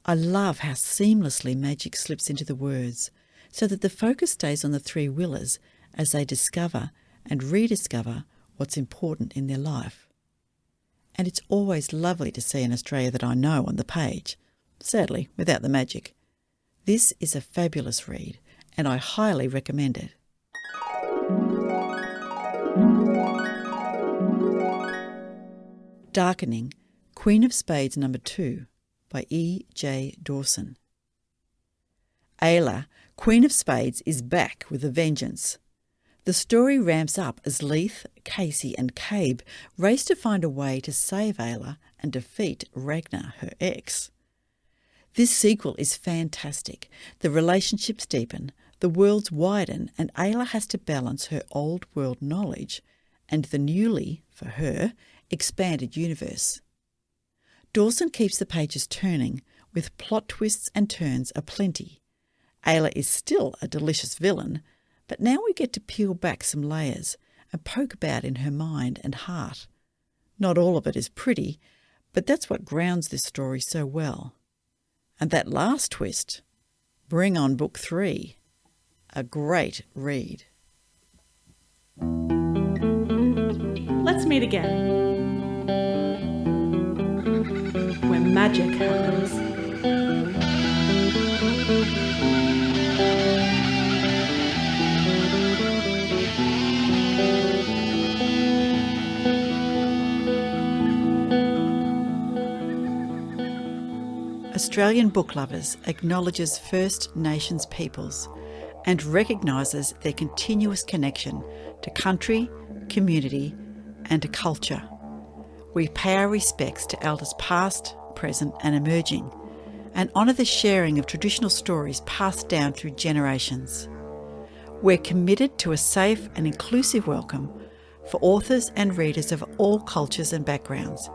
I love how seamlessly magic slips into the words, so that the focus stays on the 3 Willers as they discover and rediscover what's important in their life. And it's always lovely to see an Australia that I know on the page, sadly without the magic. This is a fabulous read, and I highly recommend it. Darkening, Queen of Spades No. 2 by E.J. Dawson. Ayla, Queen of Spades, is back with a vengeance. The story ramps up as Leith, Casey and Cabe race to find a way to save Ayla and defeat Ragnar, her ex. This sequel is fantastic. The relationships deepen, the worlds widen, and Ayla has to balance her old world knowledge and the newly, for her, expanded universe. Dawson keeps the pages turning, with plot twists and turns aplenty. Ayla is still a delicious villain, but now we get to peel back some layers and poke about in her mind and heart. Not all of it is pretty, but that's what grounds this story so well. And that last twist, bring on book 3, a great read. Let's meet again when magic happens. Australian Book Lovers acknowledges First Nations peoples and recognises their continuous connection to country, community and to culture. We pay our respects to elders past, present and emerging, and honour the sharing of traditional stories passed down through generations. We're committed to a safe and inclusive welcome for authors and readers of all cultures and backgrounds,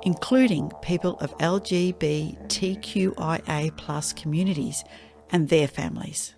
including people of LGBTQIA+ communities and their families.